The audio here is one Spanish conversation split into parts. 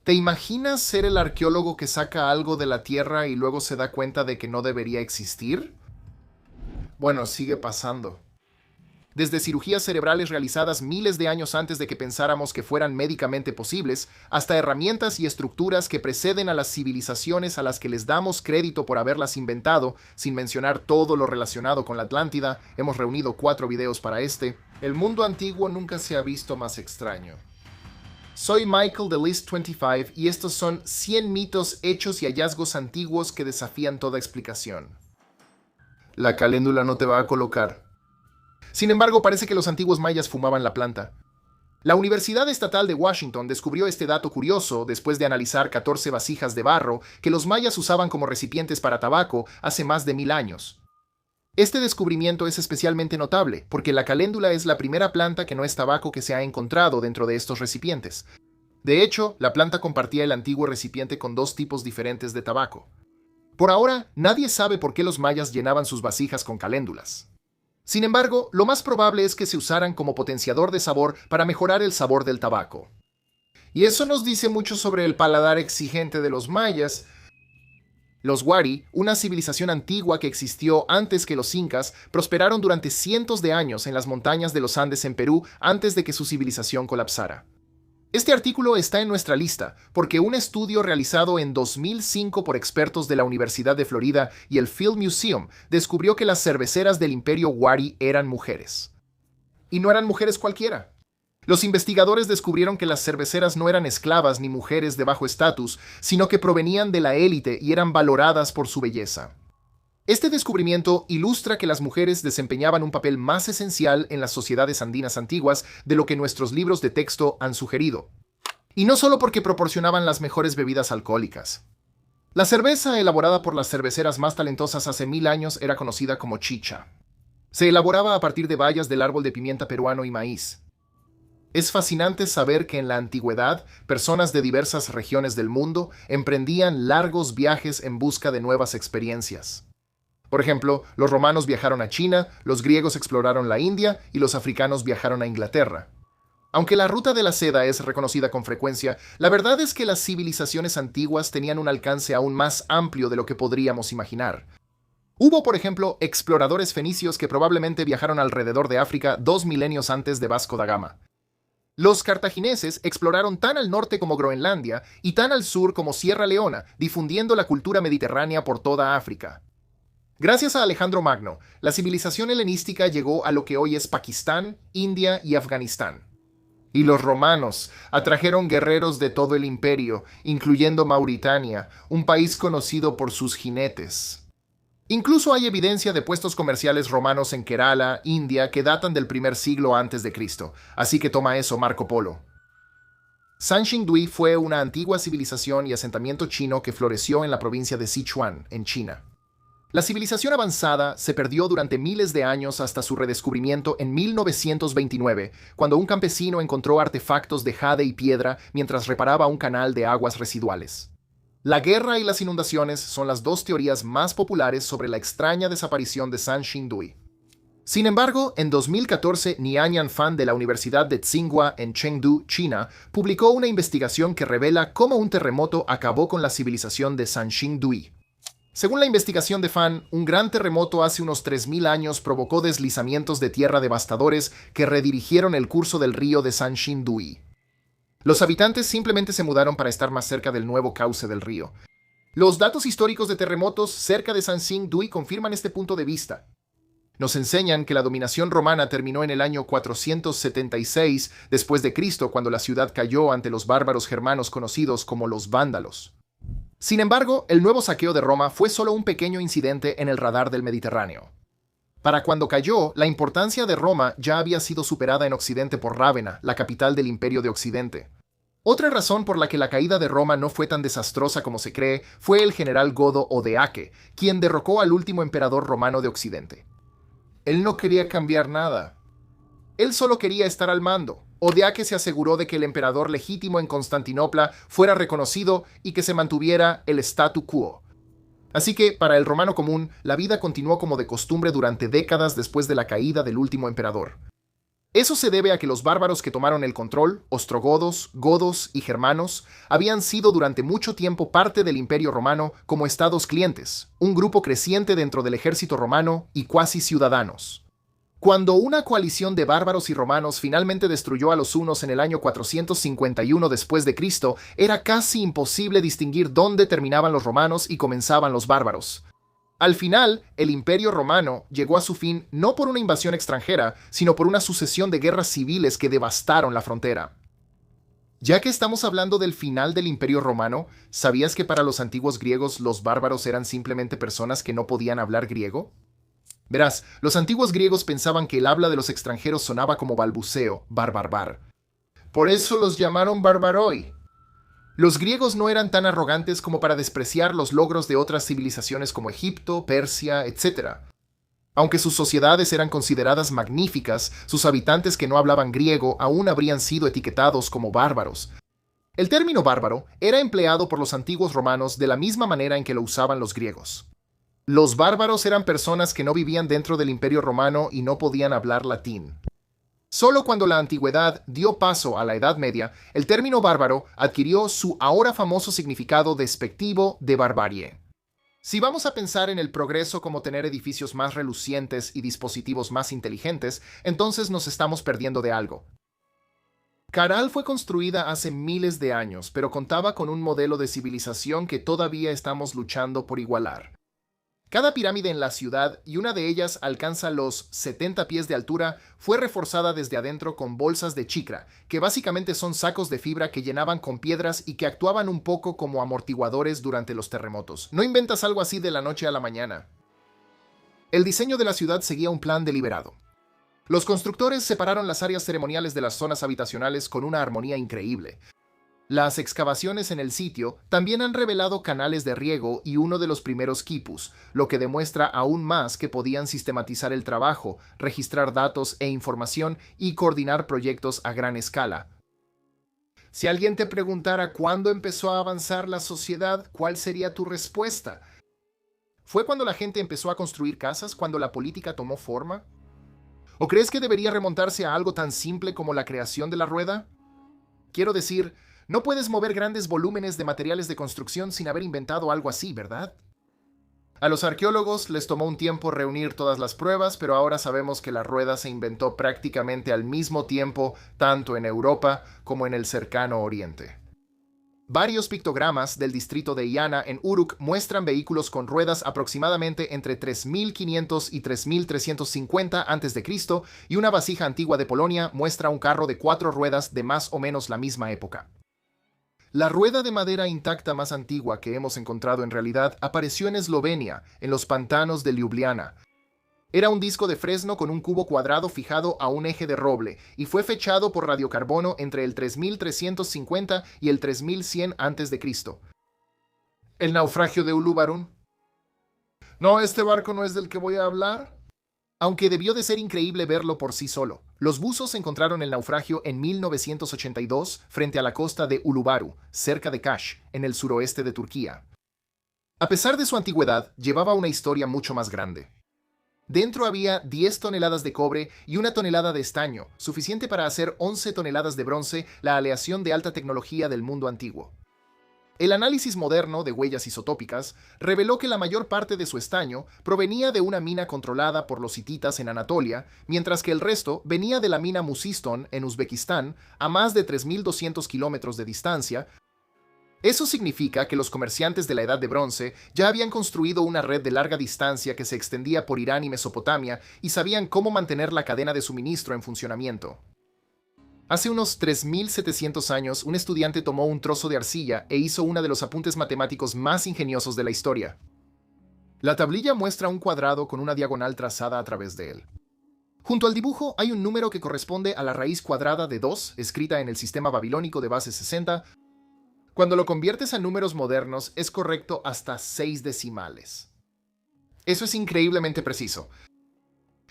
¿Te imaginas ser el arqueólogo que saca algo de la tierra y luego se da cuenta de que no debería existir? Bueno, sigue pasando. Desde cirugías cerebrales realizadas miles de años antes de que pensáramos que fueran médicamente posibles, hasta herramientas y estructuras que preceden a las civilizaciones a las que les damos crédito por haberlas inventado, sin mencionar todo lo relacionado con la Atlántida. Hemos reunido 4 videos para este. El mundo antiguo nunca se ha visto más extraño. Soy Michael de List25 y estos son 100 mitos, hechos y hallazgos antiguos que desafían toda explicación. La caléndula no te va a colocar. Sin embargo, parece que los antiguos mayas fumaban la planta. La Universidad Estatal de Washington descubrió este dato curioso después de analizar 14 vasijas de barro que los mayas usaban como recipientes para tabaco hace más de 1000 años. Este descubrimiento es especialmente notable porque la caléndula es la primera planta que no es tabaco que se ha encontrado dentro de estos recipientes. De hecho, la planta compartía el antiguo recipiente con 2 tipos diferentes de tabaco. Por ahora, nadie sabe por qué los mayas llenaban sus vasijas con caléndulas. Sin embargo, lo más probable es que se usaran como potenciador de sabor para mejorar el sabor del tabaco. Y eso nos dice mucho sobre el paladar exigente de los mayas. Los wari, una civilización antigua que existió antes que los incas, prosperaron durante cientos de años en las montañas de los Andes en Perú antes de que su civilización colapsara. Este artículo está en nuestra lista porque un estudio realizado en 2005 por expertos de la Universidad de Florida y el Field Museum descubrió que las cerveceras del Imperio Wari eran mujeres. Y no eran mujeres cualquiera. Los investigadores descubrieron que las cerveceras no eran esclavas ni mujeres de bajo estatus, sino que provenían de la élite y eran valoradas por su belleza. Este descubrimiento ilustra que las mujeres desempeñaban un papel más esencial en las sociedades andinas antiguas de lo que nuestros libros de texto han sugerido. Y no solo porque proporcionaban las mejores bebidas alcohólicas. La cerveza elaborada por las cerveceras más talentosas hace 1000 años era conocida como chicha. Se elaboraba a partir de bayas del árbol de pimienta peruano y maíz. Es fascinante saber que en la antigüedad, personas de diversas regiones del mundo emprendían largos viajes en busca de nuevas experiencias. Por ejemplo, los romanos viajaron a China, los griegos exploraron la India y los africanos viajaron a Inglaterra. Aunque la ruta de la seda es reconocida con frecuencia, la verdad es que las civilizaciones antiguas tenían un alcance aún más amplio de lo que podríamos imaginar. Hubo, por ejemplo, exploradores fenicios que probablemente viajaron alrededor de África 2 milenios antes de Vasco da Gama. Los cartagineses exploraron tan al norte como Groenlandia y tan al sur como Sierra Leona, difundiendo la cultura mediterránea por toda África. Gracias a Alejandro Magno, la civilización helenística llegó a lo que hoy es Pakistán, India y Afganistán. Y los romanos atrajeron guerreros de todo el imperio, incluyendo Mauritania, un país conocido por sus jinetes. Incluso hay evidencia de puestos comerciales romanos en Kerala, India, que datan del primer siglo antes de Cristo, así que toma eso Marco Polo. Sanxingdui fue una antigua civilización y asentamiento chino que floreció en la provincia de Sichuan, en China. La civilización avanzada se perdió durante miles de años hasta su redescubrimiento en 1929, cuando un campesino encontró artefactos de jade y piedra mientras reparaba un canal de aguas residuales. La guerra y las inundaciones son las 2 teorías más populares sobre la extraña desaparición de Sanxingdui. Sin embargo, en 2014, Nian Yanfan de la Universidad de Tsinghua en Chengdu, China, publicó una investigación que revela cómo un terremoto acabó con la civilización de Sanxingdui. Según la investigación de Fan, un gran terremoto hace unos 3000 años provocó deslizamientos de tierra devastadores que redirigieron el curso del río de Sanxingdui. Los habitantes simplemente se mudaron para estar más cerca del nuevo cauce del río. Los datos históricos de terremotos cerca de Sanxingdui confirman este punto de vista. Nos enseñan que la dominación romana terminó en el año 476 después de Cristo, cuando la ciudad cayó ante los bárbaros germanos conocidos como los vándalos. Sin embargo, el nuevo saqueo de Roma fue solo un pequeño incidente en el radar del Mediterráneo. Para cuando cayó, la importancia de Roma ya había sido superada en Occidente por Rávena, la capital del Imperio de Occidente. Otra razón por la que la caída de Roma no fue tan desastrosa como se cree fue el general Godo Odoaque, quien derrocó al último emperador romano de Occidente. Él no quería cambiar nada. Él solo quería estar al mando. Odoaque se aseguró de que el emperador legítimo en Constantinopla fuera reconocido y que se mantuviera el statu quo. Así que, para el romano común, la vida continuó como de costumbre durante décadas después de la caída del último emperador. Eso se debe a que los bárbaros que tomaron el control, ostrogodos, godos y germanos, habían sido durante mucho tiempo parte del Imperio Romano como estados clientes, un grupo creciente dentro del ejército romano y cuasi ciudadanos. Cuando una coalición de bárbaros y romanos finalmente destruyó a los hunos en el año 451 después de Cristo, era casi imposible distinguir dónde terminaban los romanos y comenzaban los bárbaros. Al final, el Imperio Romano llegó a su fin no por una invasión extranjera, sino por una sucesión de guerras civiles que devastaron la frontera. Ya que estamos hablando del final del Imperio Romano, ¿sabías que para los antiguos griegos los bárbaros eran simplemente personas que no podían hablar griego? Verás, los antiguos griegos pensaban que el habla de los extranjeros sonaba como balbuceo, bar. Por eso los llamaron barbaroi. Los griegos no eran tan arrogantes como para despreciar los logros de otras civilizaciones como Egipto, Persia, etc. Aunque sus sociedades eran consideradas magníficas, sus habitantes que no hablaban griego aún habrían sido etiquetados como bárbaros. El término bárbaro era empleado por los antiguos romanos de la misma manera en que lo usaban los griegos. Los bárbaros eran personas que no vivían dentro del Imperio Romano y no podían hablar latín. Solo cuando la antigüedad dio paso a la Edad Media, el término bárbaro adquirió su ahora famoso significado despectivo de barbarie. Si vamos a pensar en el progreso como tener edificios más relucientes y dispositivos más inteligentes, entonces nos estamos perdiendo de algo. Caral fue construida hace miles de años, pero contaba con un modelo de civilización que todavía estamos luchando por igualar. Cada pirámide en la ciudad, y una de ellas alcanza los 70 pies de altura, fue reforzada desde adentro con bolsas de chicra, que básicamente son sacos de fibra que llenaban con piedras y que actuaban un poco como amortiguadores durante los terremotos. No inventas algo así de la noche a la mañana. El diseño de la ciudad seguía un plan deliberado. Los constructores separaron las áreas ceremoniales de las zonas habitacionales con una armonía increíble. Las excavaciones en el sitio también han revelado canales de riego y uno de los primeros quipus, lo que demuestra aún más que podían sistematizar el trabajo, registrar datos e información y coordinar proyectos a gran escala. Si alguien te preguntara cuándo empezó a avanzar la sociedad, ¿cuál sería tu respuesta? ¿Fue cuando la gente empezó a construir casas, cuando la política tomó forma? ¿O crees que debería remontarse a algo tan simple como la creación de la rueda? Quiero decir, no puedes mover grandes volúmenes de materiales de construcción sin haber inventado algo así, ¿verdad? A los arqueólogos les tomó un tiempo reunir todas las pruebas, pero ahora sabemos que la rueda se inventó prácticamente al mismo tiempo, tanto en Europa como en el cercano Oriente. Varios pictogramas del distrito de Iana en Uruk muestran vehículos con ruedas aproximadamente entre 3500 y 3350 a.C. y una vasija antigua de Polonia muestra un carro de 4 ruedas de más o menos la misma época. La rueda de madera intacta más antigua que hemos encontrado en realidad apareció en Eslovenia, en los pantanos de Ljubljana. Era un disco de fresno con un cubo cuadrado fijado a un eje de roble y fue fechado por radiocarbono entre el 3350 y el 3100 a.C. ¿El naufragio de Ulubarun? No, este barco no es del que voy a hablar. Aunque debió de ser increíble verlo por sí solo. Los buzos encontraron el naufragio en 1982 frente a la costa de Ulubaru, cerca de Kaş, en el suroeste de Turquía. A pesar de su antigüedad, llevaba una historia mucho más grande. Dentro había 10 toneladas de cobre y 1 tonelada de estaño, suficiente para hacer 11 toneladas de bronce, la aleación de alta tecnología del mundo antiguo. El análisis moderno de huellas isotópicas reveló que la mayor parte de su estaño provenía de una mina controlada por los hititas en Anatolia, mientras que el resto venía de la mina Musiston en Uzbekistán, a más de 3.200 kilómetros de distancia. Eso significa que los comerciantes de la Edad de Bronce ya habían construido una red de larga distancia que se extendía por Irán y Mesopotamia y sabían cómo mantener la cadena de suministro en funcionamiento. Hace unos 3.700 años, un estudiante tomó un trozo de arcilla e hizo uno de los apuntes matemáticos más ingeniosos de la historia. La tablilla muestra un cuadrado con una diagonal trazada a través de él. Junto al dibujo hay un número que corresponde a la raíz cuadrada de 2, escrita en el sistema babilónico de base 60. Cuando lo conviertes a números modernos, es correcto hasta 6 decimales. Eso es increíblemente preciso.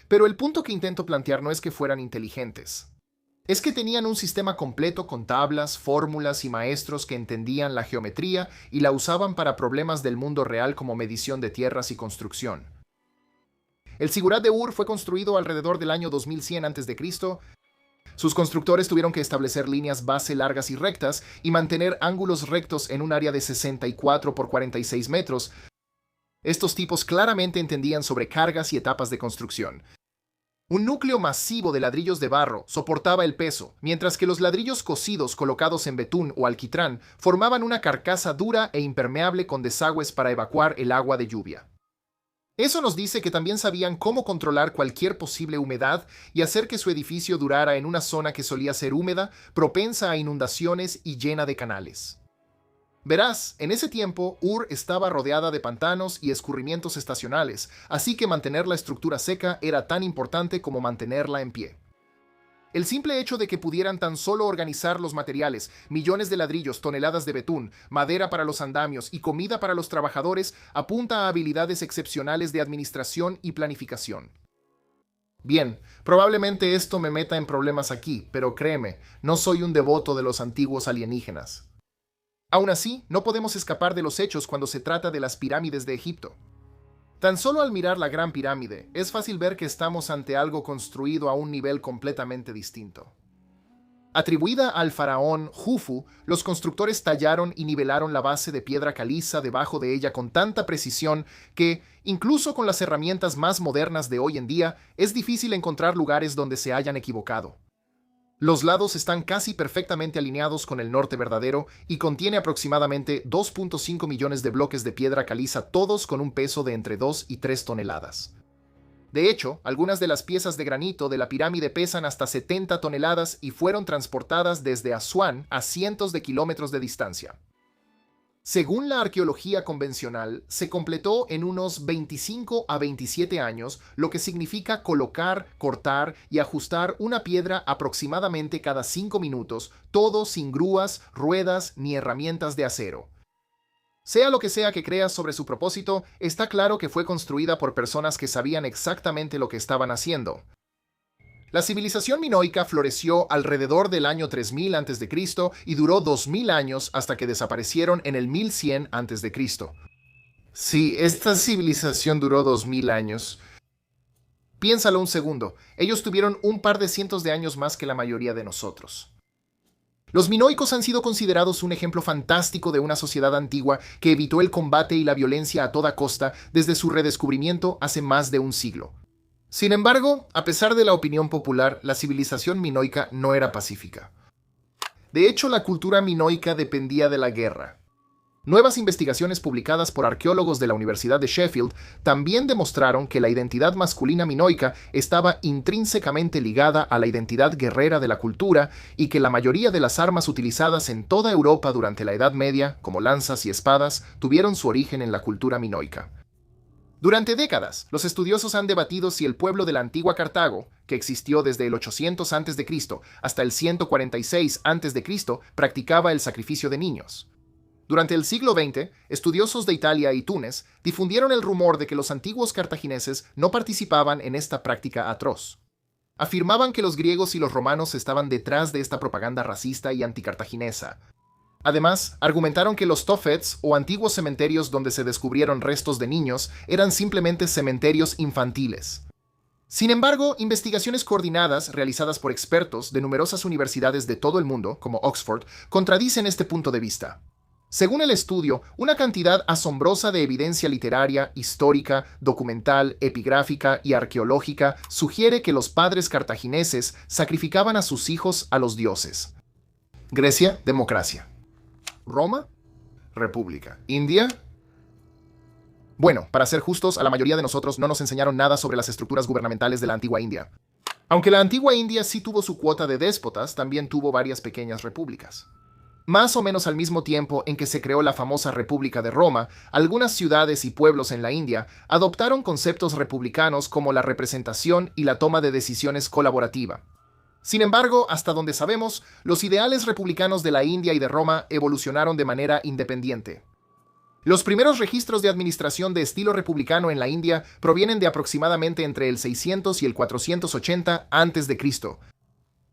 Pero el punto que intento plantear no es que fueran inteligentes. Es que tenían un sistema completo con tablas, fórmulas y maestros que entendían la geometría y la usaban para problemas del mundo real como medición de tierras y construcción. El Zigurat de Ur fue construido alrededor del año 2100 a.C. Sus constructores tuvieron que establecer líneas base largas y rectas y mantener ángulos rectos en un área de 64 por 46 metros. Estos tipos claramente entendían sobre cargas y etapas de construcción. Un núcleo masivo de ladrillos de barro soportaba el peso, mientras que los ladrillos cocidos colocados en betún o alquitrán formaban una carcasa dura e impermeable con desagües para evacuar el agua de lluvia. Eso nos dice que también sabían cómo controlar cualquier posible humedad y hacer que su edificio durara en una zona que solía ser húmeda, propensa a inundaciones y llena de canales. Verás, en ese tiempo, Ur estaba rodeada de pantanos y escurrimientos estacionales, así que mantener la estructura seca era tan importante como mantenerla en pie. El simple hecho de que pudieran tan solo organizar los materiales, millones de ladrillos, toneladas de betún, madera para los andamios y comida para los trabajadores, apunta a habilidades excepcionales de administración y planificación. Bien, probablemente esto me meta en problemas aquí, pero créeme, no soy un devoto de los antiguos alienígenas. Aún así, no podemos escapar de los hechos cuando se trata de las pirámides de Egipto. Tan solo al mirar la Gran Pirámide, es fácil ver que estamos ante algo construido a un nivel completamente distinto. Atribuida al faraón Jufu, los constructores tallaron y nivelaron la base de piedra caliza debajo de ella con tanta precisión que, incluso con las herramientas más modernas de hoy en día, es difícil encontrar lugares donde se hayan equivocado. Los lados están casi perfectamente alineados con el norte verdadero y contiene aproximadamente 2.5 millones de bloques de piedra caliza, todos con un peso de entre 2 y 3 toneladas. De hecho, algunas de las piezas de granito de la pirámide pesan hasta 70 toneladas y fueron transportadas desde Asuán a cientos de kilómetros de distancia. Según la arqueología convencional, se completó en unos 25 a 27 años, lo que significa colocar, cortar y ajustar una piedra aproximadamente cada 5 minutos, todo sin grúas, ruedas ni herramientas de acero. Sea lo que sea que creas sobre su propósito, está claro que fue construida por personas que sabían exactamente lo que estaban haciendo. La civilización minoica floreció alrededor del año 3000 a.C. y duró 2000 años hasta que desaparecieron en el 1100 a.C. Sí, esta civilización duró 2000 años. Piénsalo un segundo, ellos tuvieron un par de cientos de años más que la mayoría de nosotros. Los minoicos han sido considerados un ejemplo fantástico de una sociedad antigua que evitó el combate y la violencia a toda costa desde su redescubrimiento hace más de un siglo. Sin embargo, a pesar de la opinión popular, la civilización minoica no era pacífica. De hecho, la cultura minoica dependía de la guerra. Nuevas investigaciones publicadas por arqueólogos de la Universidad de Sheffield también demostraron que la identidad masculina minoica estaba intrínsecamente ligada a la identidad guerrera de la cultura y que la mayoría de las armas utilizadas en toda Europa durante la Edad Media, como lanzas y espadas, tuvieron su origen en la cultura minoica. Durante décadas, los estudiosos han debatido si el pueblo de la antigua Cartago, que existió desde el 800 a.C. hasta el 146 a.C., practicaba el sacrificio de niños. Durante el siglo XX, estudiosos de Italia y Túnez difundieron el rumor de que los antiguos cartagineses no participaban en esta práctica atroz. Afirmaban que los griegos y los romanos estaban detrás de esta propaganda racista y anticartaginesa. Además, argumentaron que los Tophets, o antiguos cementerios donde se descubrieron restos de niños, eran simplemente cementerios infantiles. Sin embargo, investigaciones coordinadas realizadas por expertos de numerosas universidades de todo el mundo, como Oxford, contradicen este punto de vista. Según el estudio, una cantidad asombrosa de evidencia literaria, histórica, documental, epigráfica y arqueológica sugiere que los padres cartagineses sacrificaban a sus hijos a los dioses. Grecia, democracia. Roma, república. India. Bueno, para ser justos, a la mayoría de nosotros no nos enseñaron nada sobre las estructuras gubernamentales de la antigua India. Aunque la antigua India sí tuvo su cuota de déspotas, también tuvo varias pequeñas repúblicas. Más o menos al mismo tiempo en que se creó la famosa República de Roma, algunas ciudades y pueblos en la India adoptaron conceptos republicanos como la representación y la toma de decisiones colaborativa. Sin embargo, hasta donde sabemos, los ideales republicanos de la India y de Roma evolucionaron de manera independiente. Los primeros registros de administración de estilo republicano en la India provienen de aproximadamente entre el 600 y el 480 a.C.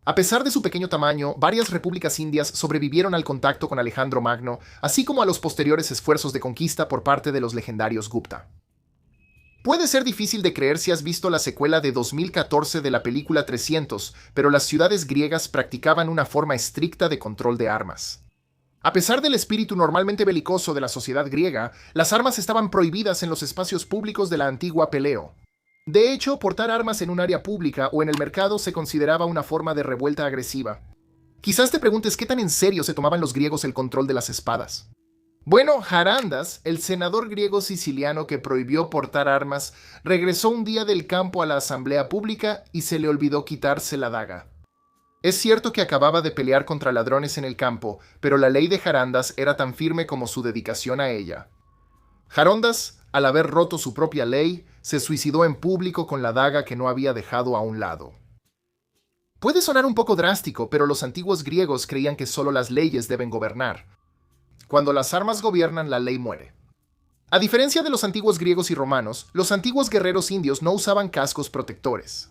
A pesar de su pequeño tamaño, varias repúblicas indias sobrevivieron al contacto con Alejandro Magno, así como a los posteriores esfuerzos de conquista por parte de los legendarios Gupta. Puede ser difícil de creer si has visto la secuela de 2014 de la película 300, pero las ciudades griegas practicaban una forma estricta de control de armas. A pesar del espíritu normalmente belicoso de la sociedad griega, las armas estaban prohibidas en los espacios públicos de la antigua Peleo. De hecho, portar armas en un área pública o en el mercado se consideraba una forma de revuelta agresiva. Quizás te preguntes qué tan en serio se tomaban los griegos el control de las espadas. Bueno, Jarandas, el senador griego siciliano que prohibió portar armas, regresó un día del campo a la asamblea pública y se le olvidó quitarse la daga. Es cierto que acababa de pelear contra ladrones en el campo, pero la ley de Jarandas era tan firme como su dedicación a ella. Jarandas, al haber roto su propia ley, se suicidó en público con la daga que no había dejado a un lado. Puede sonar un poco drástico, pero los antiguos griegos creían que solo las leyes deben gobernar. Cuando las armas gobiernan, la ley muere. A diferencia de los antiguos griegos y romanos, los antiguos guerreros indios no usaban cascos protectores.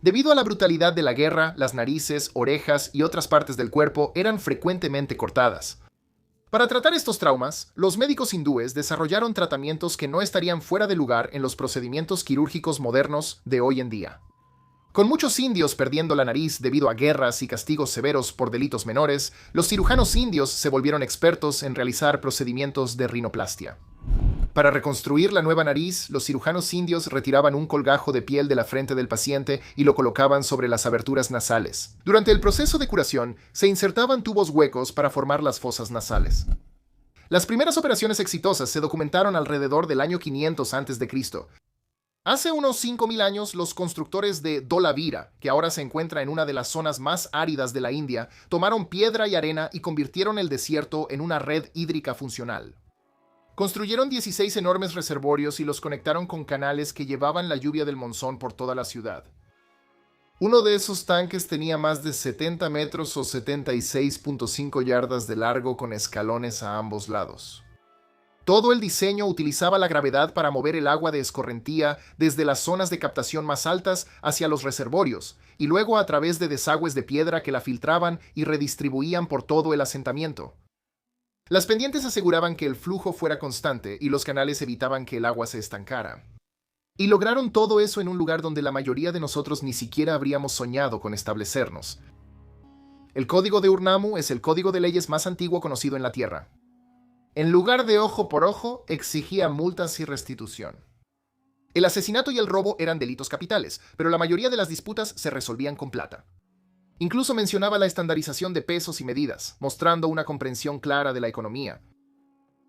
Debido a la brutalidad de la guerra, las narices, orejas y otras partes del cuerpo eran frecuentemente cortadas. Para tratar estos traumas, los médicos hindúes desarrollaron tratamientos que no estarían fuera de lugar en los procedimientos quirúrgicos modernos de hoy en día. Con muchos indios perdiendo la nariz debido a guerras y castigos severos por delitos menores, los cirujanos indios se volvieron expertos en realizar procedimientos de rinoplastia. Para reconstruir la nueva nariz, los cirujanos indios retiraban un colgajo de piel de la frente del paciente y lo colocaban sobre las aberturas nasales. Durante el proceso de curación, se insertaban tubos huecos para formar las fosas nasales. Las primeras operaciones exitosas se documentaron alrededor del año 500 a.C. Hace unos 5.000 años, los constructores de Dholavira, que ahora se encuentra en una de las zonas más áridas de la India, tomaron piedra y arena y convirtieron el desierto en una red hídrica funcional. Construyeron 16 enormes reservorios y los conectaron con canales que llevaban la lluvia del monzón por toda la ciudad. Uno de esos tanques tenía más de 70 metros o 76.5 yardas de largo con escalones a ambos lados. Todo el diseño utilizaba la gravedad para mover el agua de escorrentía desde las zonas de captación más altas hacia los reservorios, y luego a través de desagües de piedra que la filtraban y redistribuían por todo el asentamiento. Las pendientes aseguraban que el flujo fuera constante y los canales evitaban que el agua se estancara. Y lograron todo eso en un lugar donde la mayoría de nosotros ni siquiera habríamos soñado con establecernos. El Código de Ur-Nammu es el código de leyes más antiguo conocido en la Tierra. En lugar de ojo por ojo, exigía multas y restitución. El asesinato y el robo eran delitos capitales, pero la mayoría de las disputas se resolvían con plata. Incluso mencionaba la estandarización de pesos y medidas, mostrando una comprensión clara de la economía.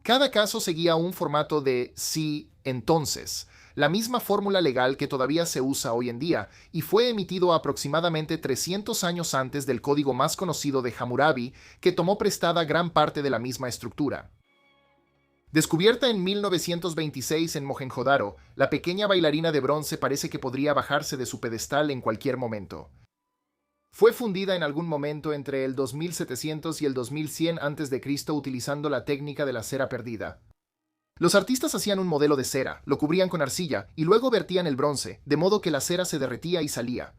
Cada caso seguía un formato de sí, entonces, la misma fórmula legal que todavía se usa hoy en día, y fue emitido aproximadamente 300 años antes del código más conocido de Hammurabi, que tomó prestada gran parte de la misma estructura. Descubierta en 1926 en Mohenjo-Daro, la pequeña bailarina de bronce parece que podría bajarse de su pedestal en cualquier momento. Fue fundida en algún momento entre el 2700 y el 2100 a.C. utilizando la técnica de la cera perdida. Los artistas hacían un modelo de cera, lo cubrían con arcilla y luego vertían el bronce, de modo que la cera se derretía y salía.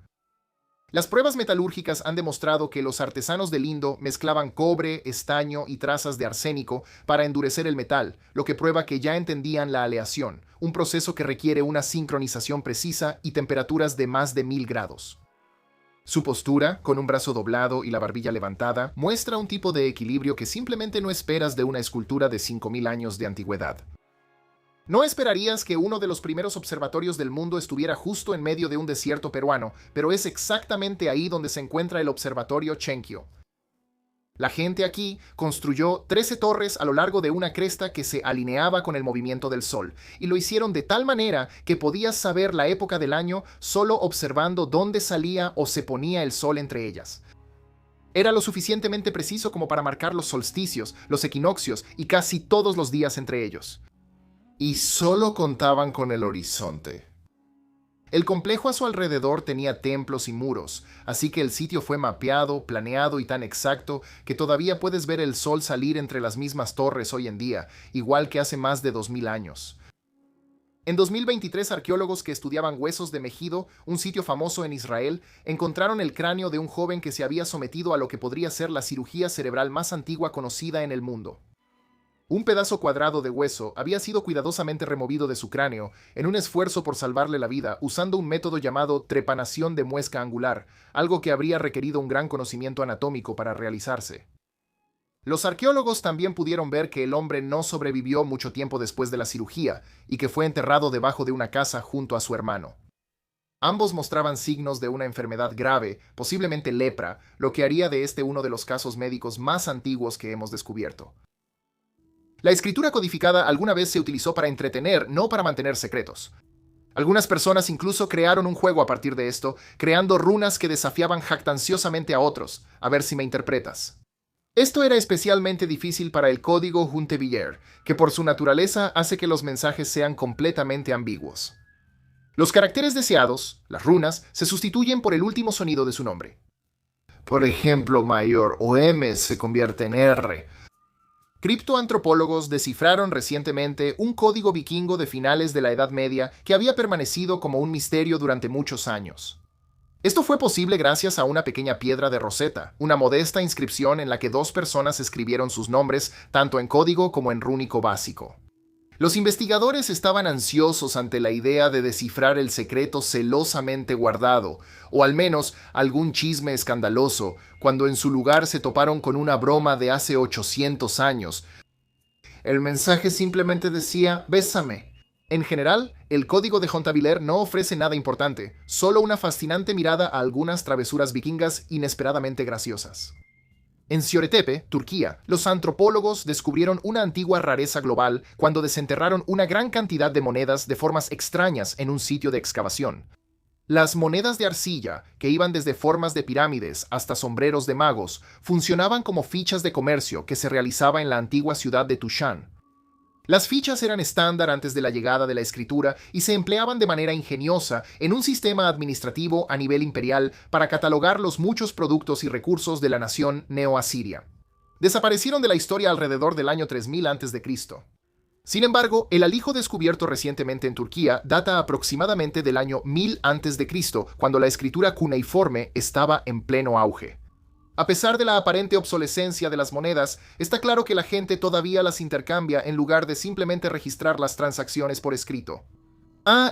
Las pruebas metalúrgicas han demostrado que los artesanos del Indo mezclaban cobre, estaño y trazas de arsénico para endurecer el metal, lo que prueba que ya entendían la aleación, un proceso que requiere una sincronización precisa y temperaturas de más de 1000 grados. Su postura, con un brazo doblado y la barbilla levantada, muestra un tipo de equilibrio que simplemente no esperas de una escultura de 5000 años de antigüedad. No esperarías que uno de los primeros observatorios del mundo estuviera justo en medio de un desierto peruano, pero es exactamente ahí donde se encuentra el observatorio Chenkyo. La gente aquí construyó 13 torres a lo largo de una cresta que se alineaba con el movimiento del sol, y lo hicieron de tal manera que podías saber la época del año solo observando dónde salía o se ponía el sol entre ellas. Era lo suficientemente preciso como para marcar los solsticios, los equinoccios y casi todos los días entre ellos. Y solo contaban con el horizonte. El complejo a su alrededor tenía templos y muros, así que el sitio fue mapeado, planeado y tan exacto que todavía puedes ver el sol salir entre las mismas torres hoy en día, igual que hace más de 2000 años. En 2023, arqueólogos que estudiaban huesos de Megido, un sitio famoso en Israel, encontraron el cráneo de un joven que se había sometido a lo que podría ser la cirugía cerebral más antigua conocida en el mundo. Un pedazo cuadrado de hueso había sido cuidadosamente removido de su cráneo en un esfuerzo por salvarle la vida usando un método llamado trepanación de muesca angular, algo que habría requerido un gran conocimiento anatómico para realizarse. Los arqueólogos también pudieron ver que el hombre no sobrevivió mucho tiempo después de la cirugía y que fue enterrado debajo de una casa junto a su hermano. Ambos mostraban signos de una enfermedad grave, posiblemente lepra, lo que haría de este uno de los casos médicos más antiguos que hemos descubierto. La escritura codificada alguna vez se utilizó para entretener, no para mantener secretos. Algunas personas incluso crearon un juego a partir de esto, creando runas que desafiaban jactanciosamente a otros, a ver si me interpretas. Esto era especialmente difícil para el código Junteviller, que por su naturaleza hace que los mensajes sean completamente ambiguos. Los caracteres deseados, las runas, se sustituyen por el último sonido de su nombre. Por ejemplo, mayor o M se convierte en R. Criptoantropólogos descifraron recientemente un código vikingo de finales de la Edad Media que había permanecido como un misterio durante muchos años. Esto fue posible gracias a una pequeña piedra de Rosetta, una modesta inscripción en la que dos personas escribieron sus nombres tanto en código como en rúnico básico. Los investigadores estaban ansiosos ante la idea de descifrar el secreto celosamente guardado, o al menos algún chisme escandaloso, cuando en su lugar se toparon con una broma de hace 800 años. El mensaje simplemente decía, «Bésame». En general, el código de Juntaviller no ofrece nada importante, solo una fascinante mirada a algunas travesuras vikingas inesperadamente graciosas. En Sioretepe, Turquía, los antropólogos descubrieron una antigua rareza global cuando desenterraron una gran cantidad de monedas de formas extrañas en un sitio de excavación. Las monedas de arcilla, que iban desde formas de pirámides hasta sombreros de magos, funcionaban como fichas de comercio que se realizaba en la antigua ciudad de Tushan. Las fichas eran estándar antes de la llegada de la escritura y se empleaban de manera ingeniosa en un sistema administrativo a nivel imperial para catalogar los muchos productos y recursos de la nación neoasiria. Desaparecieron de la historia alrededor del año 3000 a.C. Sin embargo, el alijo descubierto recientemente en Turquía data aproximadamente del año 1000 a.C., cuando la escritura cuneiforme estaba en pleno auge. A pesar de la aparente obsolescencia de las monedas, está claro que la gente todavía las intercambia en lugar de simplemente registrar las transacciones por escrito.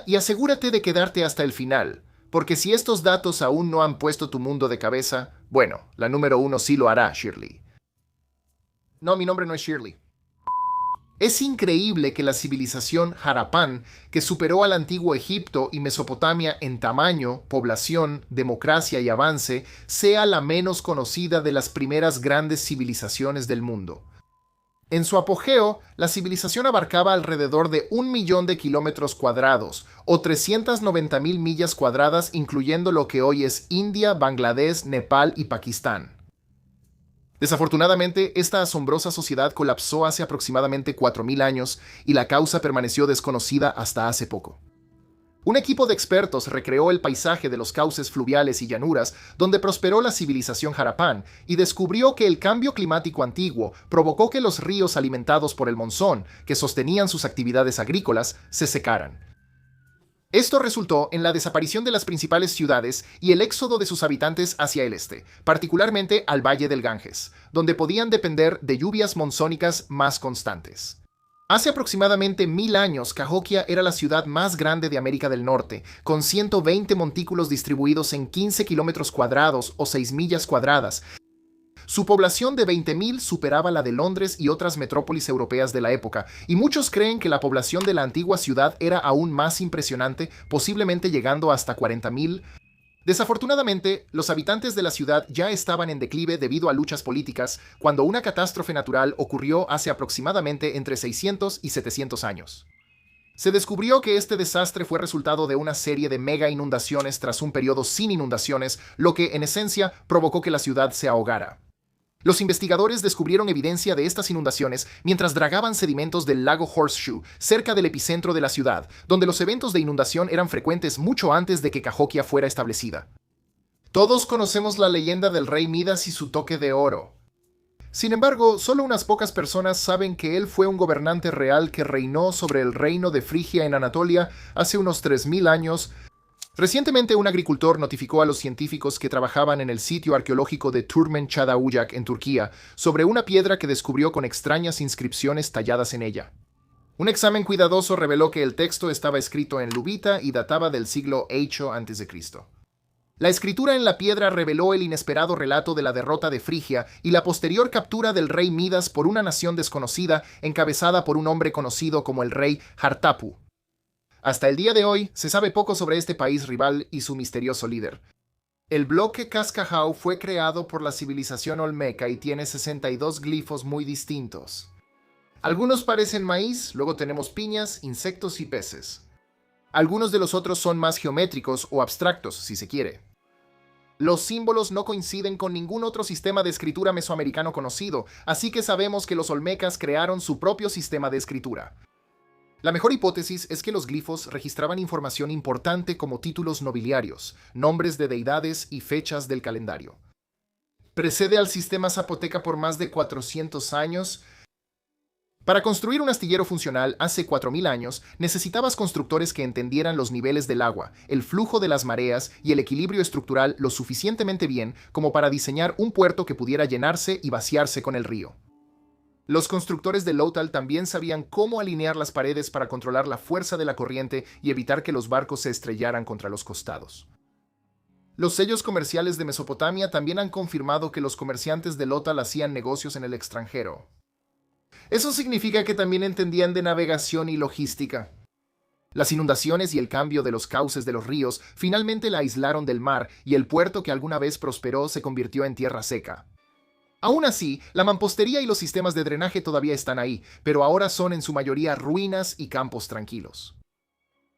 Y asegúrate de quedarte hasta el final, porque si estos datos aún no han puesto tu mundo de cabeza, bueno, la número 1 sí lo hará, Shirley. No, mi nombre no es Shirley. Es increíble que la civilización Harapán, que superó al antiguo Egipto y Mesopotamia en tamaño, población, democracia y avance, sea la menos conocida de las primeras grandes civilizaciones del mundo. En su apogeo, la civilización abarcaba alrededor de 1 millón de kilómetros cuadrados, o 390.000 millas cuadradas, incluyendo lo que hoy es India, Bangladesh, Nepal y Pakistán. Desafortunadamente, esta asombrosa sociedad colapsó hace aproximadamente 4.000 años y la causa permaneció desconocida hasta hace poco. Un equipo de expertos recreó el paisaje de los cauces fluviales y llanuras donde prosperó la civilización Harapán y descubrió que el cambio climático antiguo provocó que los ríos alimentados por el monzón, que sostenían sus actividades agrícolas, se secaran. Esto resultó en la desaparición de las principales ciudades y el éxodo de sus habitantes hacia el este, particularmente al Valle del Ganges, donde podían depender de lluvias monzónicas más constantes. Hace aproximadamente 1000 años, Cahokia era la ciudad más grande de América del Norte, con 120 montículos distribuidos en 15 kilómetros cuadrados o 6 millas cuadradas. Su población de 20.000 superaba la de Londres y otras metrópolis europeas de la época, y muchos creen que la población de la antigua ciudad era aún más impresionante, posiblemente llegando hasta 40.000. Desafortunadamente, los habitantes de la ciudad ya estaban en declive debido a luchas políticas cuando una catástrofe natural ocurrió hace aproximadamente entre 600 y 700 años. Se descubrió que este desastre fue resultado de una serie de mega inundaciones tras un periodo sin inundaciones, lo que en esencia provocó que la ciudad se ahogara. Los investigadores descubrieron evidencia de estas inundaciones mientras dragaban sedimentos del lago Horseshoe, cerca del epicentro de la ciudad, donde los eventos de inundación eran frecuentes mucho antes de que Cahokia fuera establecida. Todos conocemos la leyenda del rey Midas y su toque de oro. Sin embargo, solo unas pocas personas saben que él fue un gobernante real que reinó sobre el reino de Frigia en Anatolia hace unos 3000 años. Recientemente, un agricultor notificó a los científicos que trabajaban en el sitio arqueológico de Turmen Çadağucak en Turquía sobre una piedra que descubrió con extrañas inscripciones talladas en ella. Un examen cuidadoso reveló que el texto estaba escrito en lubita y databa del siglo VIII a.C. La escritura en la piedra reveló el inesperado relato de la derrota de Frigia y la posterior captura del rey Midas por una nación desconocida encabezada por un hombre conocido como el rey Hartapu. Hasta el día de hoy, se sabe poco sobre este país rival y su misterioso líder. El bloque Cascajao fue creado por la civilización olmeca y tiene 62 glifos muy distintos. Algunos parecen maíz, luego tenemos piñas, insectos y peces. Algunos de los otros son más geométricos o abstractos, si se quiere. Los símbolos no coinciden con ningún otro sistema de escritura mesoamericano conocido, así que sabemos que los olmecas crearon su propio sistema de escritura. La mejor hipótesis es que los glifos registraban información importante como títulos nobiliarios, nombres de deidades y fechas del calendario. Precede al sistema zapoteca por más de 400 años. Para construir un astillero funcional hace 4000 años, necesitabas constructores que entendieran los niveles del agua, el flujo de las mareas y el equilibrio estructural lo suficientemente bien como para diseñar un puerto que pudiera llenarse y vaciarse con el río. Los constructores de Lothal también sabían cómo alinear las paredes para controlar la fuerza de la corriente y evitar que los barcos se estrellaran contra los costados. Los sellos comerciales de Mesopotamia también han confirmado que los comerciantes de Lothal hacían negocios en el extranjero. Eso significa que también entendían de navegación y logística. Las inundaciones y el cambio de los cauces de los ríos finalmente la aislaron del mar y el puerto que alguna vez prosperó se convirtió en tierra seca. Aún así, la mampostería y los sistemas de drenaje todavía están ahí, pero ahora son en su mayoría ruinas y campos tranquilos.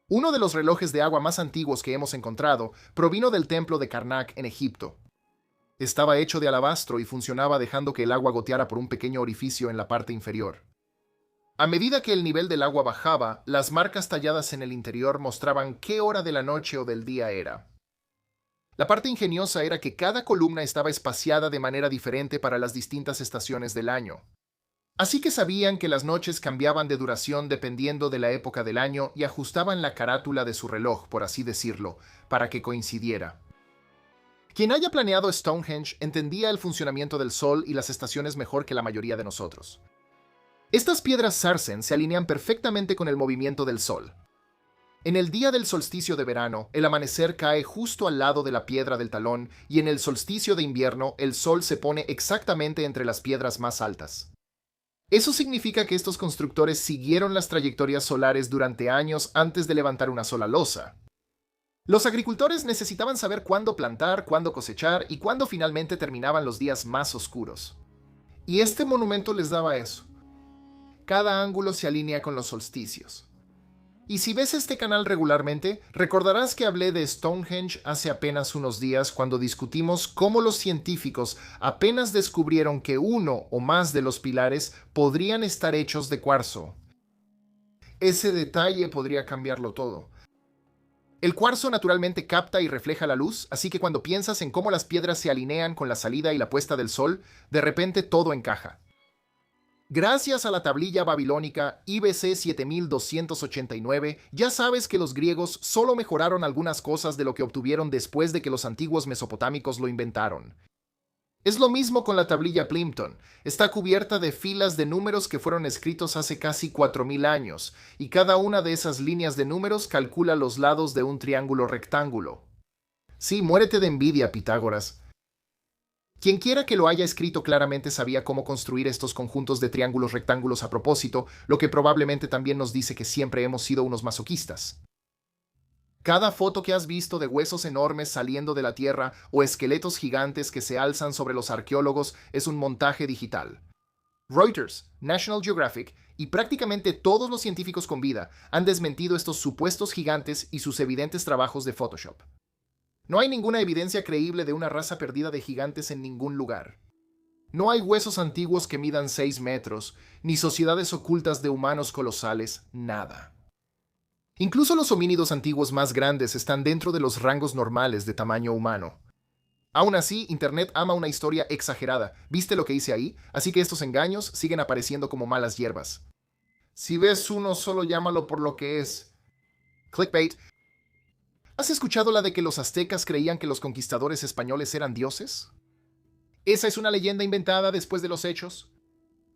Uno de los relojes de agua más antiguos que hemos encontrado provino del templo de Karnak en Egipto. Estaba hecho de alabastro y funcionaba dejando que el agua goteara por un pequeño orificio en la parte inferior. A medida que el nivel del agua bajaba, las marcas talladas en el interior mostraban qué hora de la noche o del día era. La parte ingeniosa era que cada columna estaba espaciada de manera diferente para las distintas estaciones del año. Así que sabían que las noches cambiaban de duración dependiendo de la época del año y ajustaban la carátula de su reloj, por así decirlo, para que coincidiera. Quien haya planeado Stonehenge entendía el funcionamiento del Sol y las estaciones mejor que la mayoría de nosotros. Estas piedras sarsen se alinean perfectamente con el movimiento del Sol. En el día del solsticio de verano, el amanecer cae justo al lado de la piedra del talón y en el solsticio de invierno, el sol se pone exactamente entre las piedras más altas. Eso significa que estos constructores siguieron las trayectorias solares durante años antes de levantar una sola losa. Los agricultores necesitaban saber cuándo plantar, cuándo cosechar y cuándo finalmente terminaban los días más oscuros. Y este monumento les daba eso. Cada ángulo se alinea con los solsticios. Y si ves este canal regularmente, recordarás que hablé de Stonehenge hace apenas unos días cuando discutimos cómo los científicos apenas descubrieron que uno o más de los pilares podrían estar hechos de cuarzo. Ese detalle podría cambiarlo todo. El cuarzo naturalmente capta y refleja la luz, así que cuando piensas en cómo las piedras se alinean con la salida y la puesta del sol, de repente todo encaja. Gracias a la tablilla babilónica IBC 7289, ya sabes que los griegos solo mejoraron algunas cosas de lo que obtuvieron después de que los antiguos mesopotámicos lo inventaron. Es lo mismo con la tablilla Plimpton. Está cubierta de filas de números que fueron escritos hace casi 4000 años, y cada una de esas líneas de números calcula los lados de un triángulo rectángulo. Sí, muérete de envidia, Pitágoras. Quien quiera que lo haya escrito claramente sabía cómo construir estos conjuntos de triángulos rectángulos a propósito, lo que probablemente también nos dice que siempre hemos sido unos masoquistas. Cada foto que has visto de huesos enormes saliendo de la tierra o esqueletos gigantes que se alzan sobre los arqueólogos es un montaje digital. Reuters, National Geographic y prácticamente todos los científicos con vida han desmentido estos supuestos gigantes y sus evidentes trabajos de Photoshop. No hay ninguna evidencia creíble de una raza perdida de gigantes en ningún lugar. No hay huesos antiguos que midan 6 metros, ni sociedades ocultas de humanos colosales, nada. Incluso los homínidos antiguos más grandes están dentro de los rangos normales de tamaño humano. Aún así, Internet ama una historia exagerada. ¿Viste lo que hice ahí? Así que estos engaños siguen apareciendo como malas hierbas. Si ves uno, solo llámalo por lo que es. Clickbait. ¿Has escuchado la de que los aztecas creían que los conquistadores españoles eran dioses? Esa es una leyenda inventada después de los hechos.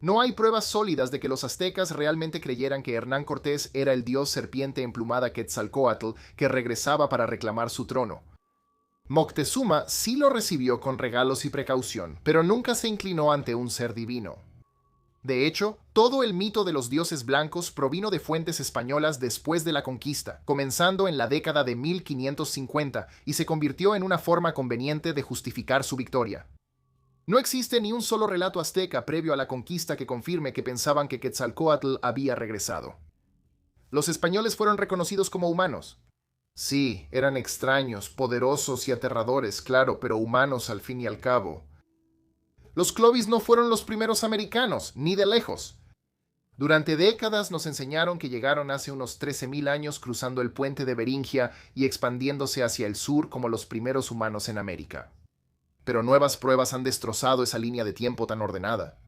No hay pruebas sólidas de que los aztecas realmente creyeran que Hernán Cortés era el dios serpiente emplumada Quetzalcóatl que regresaba para reclamar su trono. Moctezuma sí lo recibió con regalos y precaución, pero nunca se inclinó ante un ser divino. De hecho, todo el mito de los dioses blancos provino de fuentes españolas después de la conquista, comenzando en la década de 1550, y se convirtió en una forma conveniente de justificar su victoria. No existe ni un solo relato azteca previo a la conquista que confirme que pensaban que Quetzalcóatl había regresado. Los españoles fueron reconocidos como humanos. Sí, eran extraños, poderosos y aterradores, claro, pero humanos al fin y al cabo. Los Clovis no fueron los primeros americanos, ni de lejos. Durante décadas nos enseñaron que llegaron hace unos 13.000 años cruzando el puente de Beringia y expandiéndose hacia el sur como los primeros humanos en América. Pero nuevas pruebas han destrozado esa línea de tiempo tan ordenada.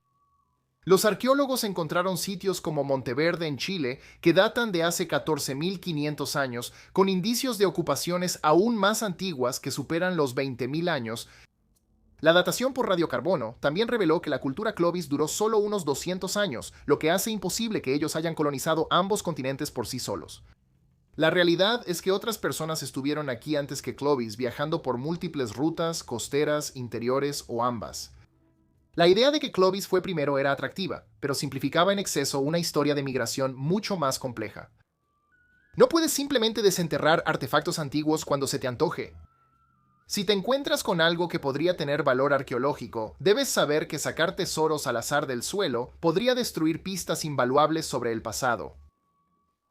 Los arqueólogos encontraron sitios como Monteverde en Chile que datan de hace 14.500 años, con indicios de ocupaciones aún más antiguas que superan los 20.000 años. La datación por radiocarbono también reveló que la cultura Clovis duró solo unos 200 años, lo que hace imposible que ellos hayan colonizado ambos continentes por sí solos. La realidad es que otras personas estuvieron aquí antes que Clovis, viajando por múltiples rutas, costeras, interiores o ambas. La idea de que Clovis fue primero era atractiva, pero simplificaba en exceso una historia de migración mucho más compleja. No puedes simplemente desenterrar artefactos antiguos cuando se te antoje. Si te encuentras con algo que podría tener valor arqueológico, debes saber que sacar tesoros al azar del suelo podría destruir pistas invaluables sobre el pasado.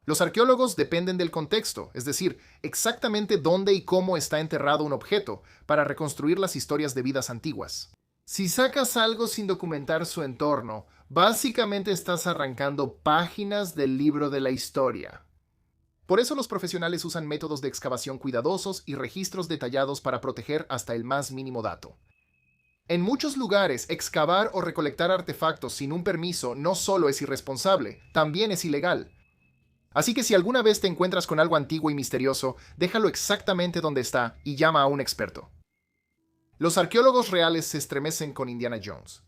Los arqueólogos dependen del contexto, es decir, exactamente dónde y cómo está enterrado un objeto, para reconstruir las historias de vidas antiguas. Si sacas algo sin documentar su entorno, básicamente estás arrancando páginas del libro de la historia. Por eso los profesionales usan métodos de excavación cuidadosos y registros detallados para proteger hasta el más mínimo dato. En muchos lugares, excavar o recolectar artefactos sin un permiso no solo es irresponsable, también es ilegal. Así que si alguna vez te encuentras con algo antiguo y misterioso, déjalo exactamente donde está y llama a un experto. Los arqueólogos reales se estremecen con Indiana Jones.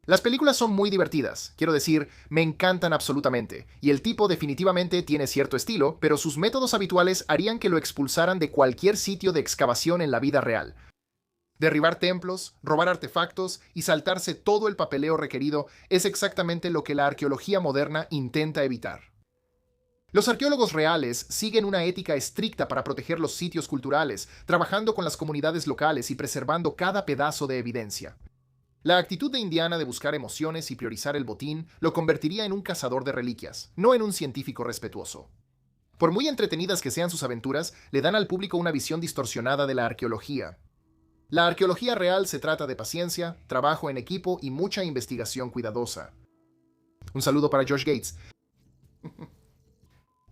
Las películas son muy divertidas, quiero decir, me encantan absolutamente, y el tipo definitivamente tiene cierto estilo, pero sus métodos habituales harían que lo expulsaran de cualquier sitio de excavación en la vida real. Derribar templos, robar artefactos y saltarse todo el papeleo requerido es exactamente lo que la arqueología moderna intenta evitar. Los arqueólogos reales siguen una ética estricta para proteger los sitios culturales, trabajando con las comunidades locales y preservando cada pedazo de evidencia. La actitud de Indiana de buscar emociones y priorizar el botín lo convertiría en un cazador de reliquias, no en un científico respetuoso. Por muy entretenidas que sean sus aventuras, le dan al público una visión distorsionada de la arqueología. La arqueología real se trata de paciencia, trabajo en equipo y mucha investigación cuidadosa. Un saludo para Josh Gates.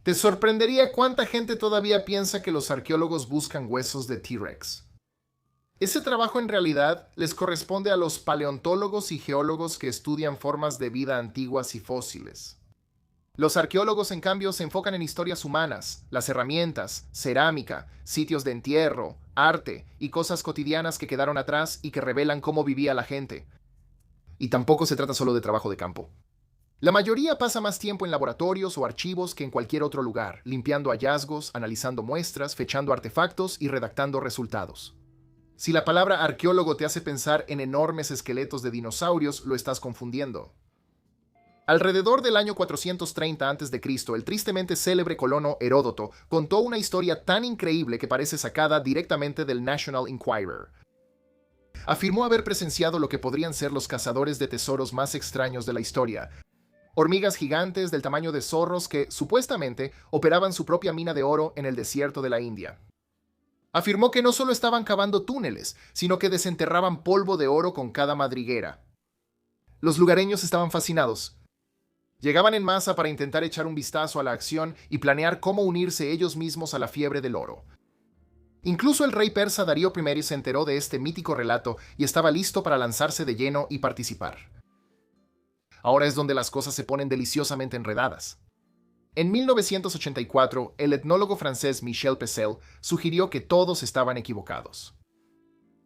Te sorprendería cuánta gente todavía piensa que los arqueólogos buscan huesos de T-Rex. Ese trabajo en realidad les corresponde a los paleontólogos y geólogos que estudian formas de vida antiguas y fósiles. Los arqueólogos, en cambio, se enfocan en historias humanas, las herramientas, cerámica, sitios de entierro, arte y cosas cotidianas que quedaron atrás y que revelan cómo vivía la gente. Y tampoco se trata solo de trabajo de campo. La mayoría pasa más tiempo en laboratorios o archivos que en cualquier otro lugar, limpiando hallazgos, analizando muestras, fechando artefactos y redactando resultados. Si la palabra arqueólogo te hace pensar en enormes esqueletos de dinosaurios, lo estás confundiendo. Alrededor del año 430 a.C., el tristemente célebre colono Heródoto contó una historia tan increíble que parece sacada directamente del National Enquirer. Afirmó haber presenciado lo que podrían ser los cazadores de tesoros más extraños de la historia. Hormigas gigantes del tamaño de zorros que, supuestamente, operaban su propia mina de oro en el desierto de la India. Afirmó que no solo estaban cavando túneles, sino que desenterraban polvo de oro con cada madriguera. Los lugareños estaban fascinados. Llegaban en masa para intentar echar un vistazo a la acción y planear cómo unirse ellos mismos a la fiebre del oro. Incluso el rey persa Darío I se enteró de este mítico relato y estaba listo para lanzarse de lleno y participar. Ahora es donde las cosas se ponen deliciosamente enredadas. En 1984, el etnólogo francés Michel Pecel sugirió que todos estaban equivocados.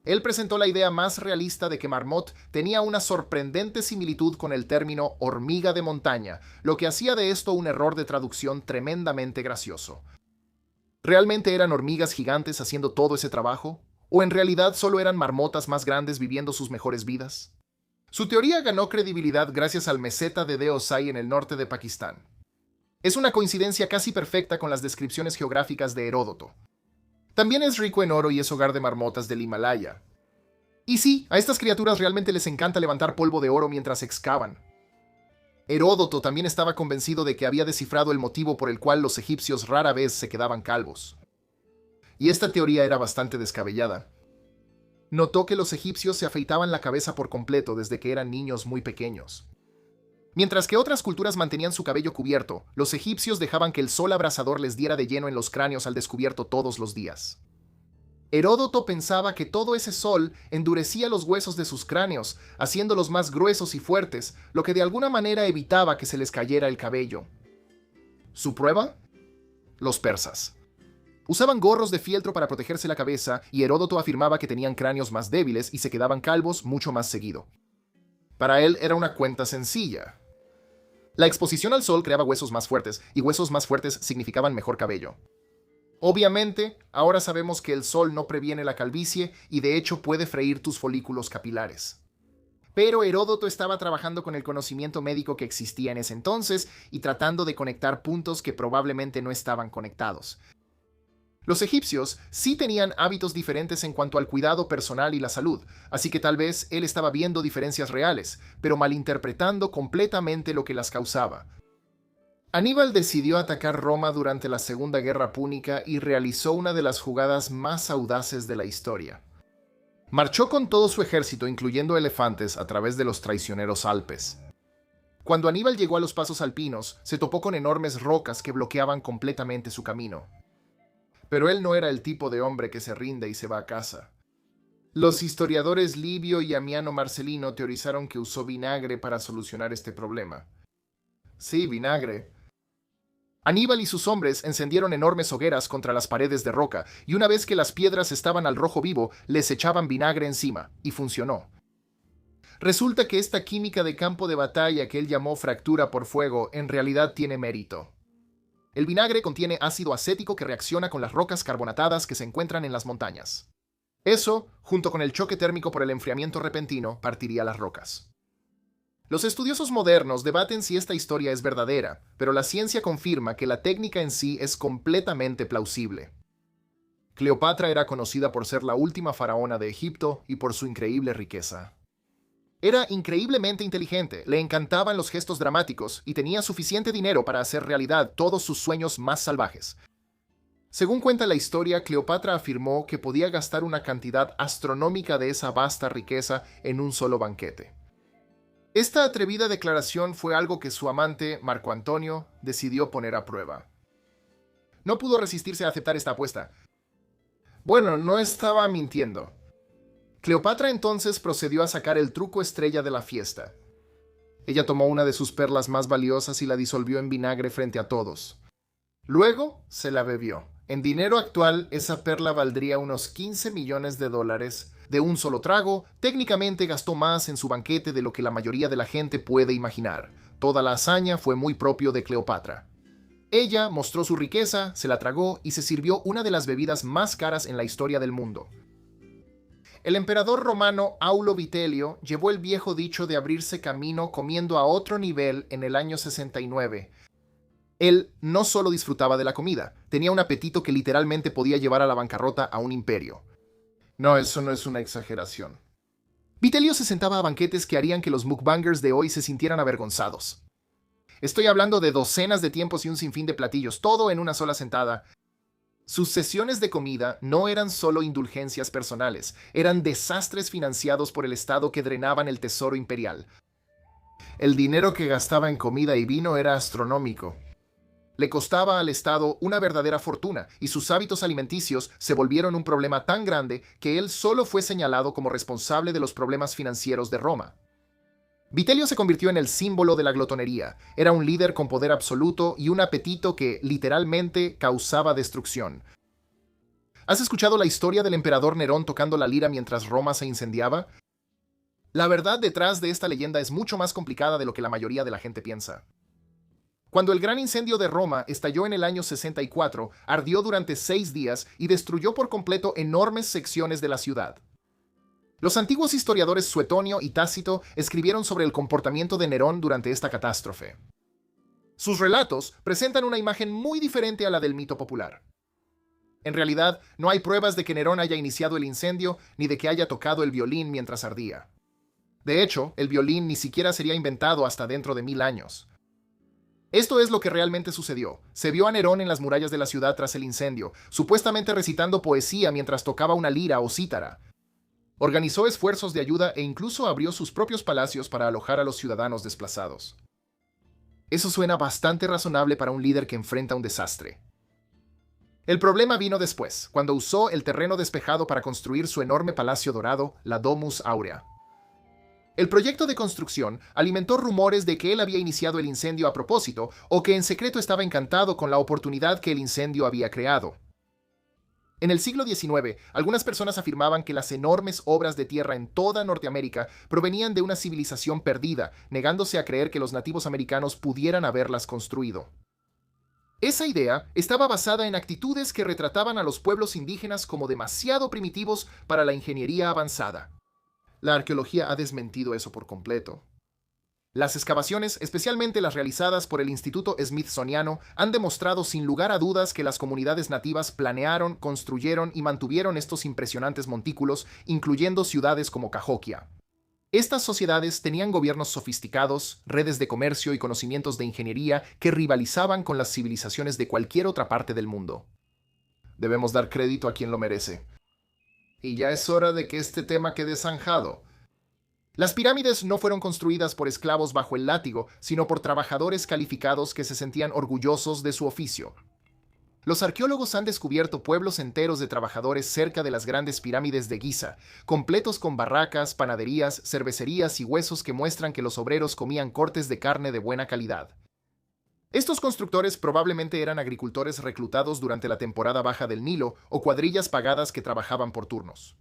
Él presentó la idea más realista de que Marmot tenía una sorprendente similitud con el término hormiga de montaña, lo que hacía de esto un error de traducción tremendamente gracioso. ¿Realmente eran hormigas gigantes haciendo todo ese trabajo? ¿O en realidad solo eran marmotas más grandes viviendo sus mejores vidas? Su teoría ganó credibilidad gracias al meseta de Deosai en el norte de Pakistán. Es una coincidencia casi perfecta con las descripciones geográficas de Heródoto. También es rico en oro y es hogar de marmotas del Himalaya. Y sí, a estas criaturas realmente les encanta levantar polvo de oro mientras excavan. Heródoto también estaba convencido de que había descifrado el motivo por el cual los egipcios rara vez se quedaban calvos. Y esta teoría era bastante descabellada. Notó que los egipcios se afeitaban la cabeza por completo desde que eran niños muy pequeños. Mientras que otras culturas mantenían su cabello cubierto, los egipcios dejaban que el sol abrasador les diera de lleno en los cráneos al descubierto todos los días. Heródoto pensaba que todo ese sol endurecía los huesos de sus cráneos, haciéndolos más gruesos y fuertes, lo que de alguna manera evitaba que se les cayera el cabello. ¿Su prueba? Los persas. Usaban gorros de fieltro para protegerse la cabeza y Heródoto afirmaba que tenían cráneos más débiles y se quedaban calvos mucho más seguido. Para él era una cuenta sencilla. La exposición al sol creaba huesos más fuertes, y huesos más fuertes significaban mejor cabello. Obviamente, ahora sabemos que el sol no previene la calvicie y de hecho puede freír tus folículos capilares. Pero Heródoto estaba trabajando con el conocimiento médico que existía en ese entonces y tratando de conectar puntos que probablemente no estaban conectados. Los egipcios sí tenían hábitos diferentes en cuanto al cuidado personal y la salud, así que tal vez él estaba viendo diferencias reales, pero malinterpretando completamente lo que las causaba. Aníbal decidió atacar Roma durante la Segunda Guerra Púnica y realizó una de las jugadas más audaces de la historia. Marchó con todo su ejército, incluyendo elefantes, a través de los traicioneros Alpes. Cuando Aníbal llegó a los pasos alpinos, se topó con enormes rocas que bloqueaban completamente su camino. Pero él no era el tipo de hombre que se rinde y se va a casa. Los historiadores Livio y Amiano Marcelino teorizaron que usó vinagre para solucionar este problema. Sí, vinagre. Aníbal y sus hombres encendieron enormes hogueras contra las paredes de roca, y una vez que las piedras estaban al rojo vivo, les echaban vinagre encima, y funcionó. Resulta que esta química de campo de batalla que él llamó fractura por fuego en realidad tiene mérito. El vinagre contiene ácido acético que reacciona con las rocas carbonatadas que se encuentran en las montañas. Eso, junto con el choque térmico por el enfriamiento repentino, partiría las rocas. Los estudiosos modernos debaten si esta historia es verdadera, pero la ciencia confirma que la técnica en sí es completamente plausible. Cleopatra era conocida por ser la última faraona de Egipto y por su increíble riqueza. Era increíblemente inteligente, le encantaban los gestos dramáticos y tenía suficiente dinero para hacer realidad todos sus sueños más salvajes. Según cuenta la historia, Cleopatra afirmó que podía gastar una cantidad astronómica de esa vasta riqueza en un solo banquete. Esta atrevida declaración fue algo que su amante, Marco Antonio, decidió poner a prueba. No pudo resistirse a aceptar esta apuesta. Bueno, no estaba mintiendo. Cleopatra entonces procedió a sacar el truco estrella de la fiesta. Ella tomó una de sus perlas más valiosas y la disolvió en vinagre frente a todos. Luego se la bebió. En dinero actual, esa perla valdría unos 15 millones de dólares. De un solo trago, técnicamente gastó más en su banquete de lo que la mayoría de la gente puede imaginar. Toda la hazaña fue muy propio de Cleopatra. Ella mostró su riqueza, se la tragó y se sirvió una de las bebidas más caras en la historia del mundo. El emperador romano Aulo Vitelio llevó el viejo dicho de abrirse camino comiendo a otro nivel en el año 69. Él no solo disfrutaba de la comida, tenía un apetito que literalmente podía llevar a la bancarrota a un imperio. No, eso no es una exageración. Vitelio se sentaba a banquetes que harían que los mukbangers de hoy se sintieran avergonzados. Estoy hablando de docenas de tiempos y un sinfín de platillos, todo en una sola sentada. Sus sesiones de comida no eran solo indulgencias personales, eran desastres financiados por el Estado que drenaban el tesoro imperial. El dinero que gastaba en comida y vino era astronómico. Le costaba al Estado una verdadera fortuna, y sus hábitos alimenticios se volvieron un problema tan grande que él solo fue señalado como responsable de los problemas financieros de Roma. Vitelio se convirtió en el símbolo de la glotonería. Era un líder con poder absoluto y un apetito que, literalmente, causaba destrucción. ¿Has escuchado la historia del emperador Nerón tocando la lira mientras Roma se incendiaba? La verdad detrás de esta leyenda es mucho más complicada de lo que la mayoría de la gente piensa. Cuando el gran incendio de Roma estalló en el año 64, ardió durante 6 días y destruyó por completo enormes secciones de la ciudad. Los antiguos historiadores Suetonio y Tácito escribieron sobre el comportamiento de Nerón durante esta catástrofe. Sus relatos presentan una imagen muy diferente a la del mito popular. En realidad, no hay pruebas de que Nerón haya iniciado el incendio ni de que haya tocado el violín mientras ardía. De hecho, el violín ni siquiera sería inventado hasta dentro de 1000 años. Esto es lo que realmente sucedió. Se vio a Nerón en las murallas de la ciudad tras el incendio, supuestamente recitando poesía mientras tocaba una lira o cítara. Organizó esfuerzos de ayuda e incluso abrió sus propios palacios para alojar a los ciudadanos desplazados. Eso suena bastante razonable para un líder que enfrenta un desastre. El problema vino después, cuando usó el terreno despejado para construir su enorme palacio dorado, la Domus Aurea. El proyecto de construcción alimentó rumores de que él había iniciado el incendio a propósito o que en secreto estaba encantado con la oportunidad que el incendio había creado. En el siglo XIX, algunas personas afirmaban que las enormes obras de tierra en toda Norteamérica provenían de una civilización perdida, negándose a creer que los nativos americanos pudieran haberlas construido. Esa idea estaba basada en actitudes que retrataban a los pueblos indígenas como demasiado primitivos para la ingeniería avanzada. La arqueología ha desmentido eso por completo. Las excavaciones, especialmente las realizadas por el Instituto Smithsoniano, han demostrado sin lugar a dudas que las comunidades nativas planearon, construyeron y mantuvieron estos impresionantes montículos, incluyendo ciudades como Cahokia. Estas sociedades tenían gobiernos sofisticados, redes de comercio y conocimientos de ingeniería que rivalizaban con las civilizaciones de cualquier otra parte del mundo. Debemos dar crédito a quien lo merece. Y ya es hora de que este tema quede zanjado. Las pirámides no fueron construidas por esclavos bajo el látigo, sino por trabajadores calificados que se sentían orgullosos de su oficio. Los arqueólogos han descubierto pueblos enteros de trabajadores cerca de las grandes pirámides de Giza, completos con barracas, panaderías, cervecerías y huesos que muestran que los obreros comían cortes de carne de buena calidad. Estos constructores probablemente eran agricultores reclutados durante la temporada baja del Nilo o cuadrillas pagadas que trabajaban por turnos.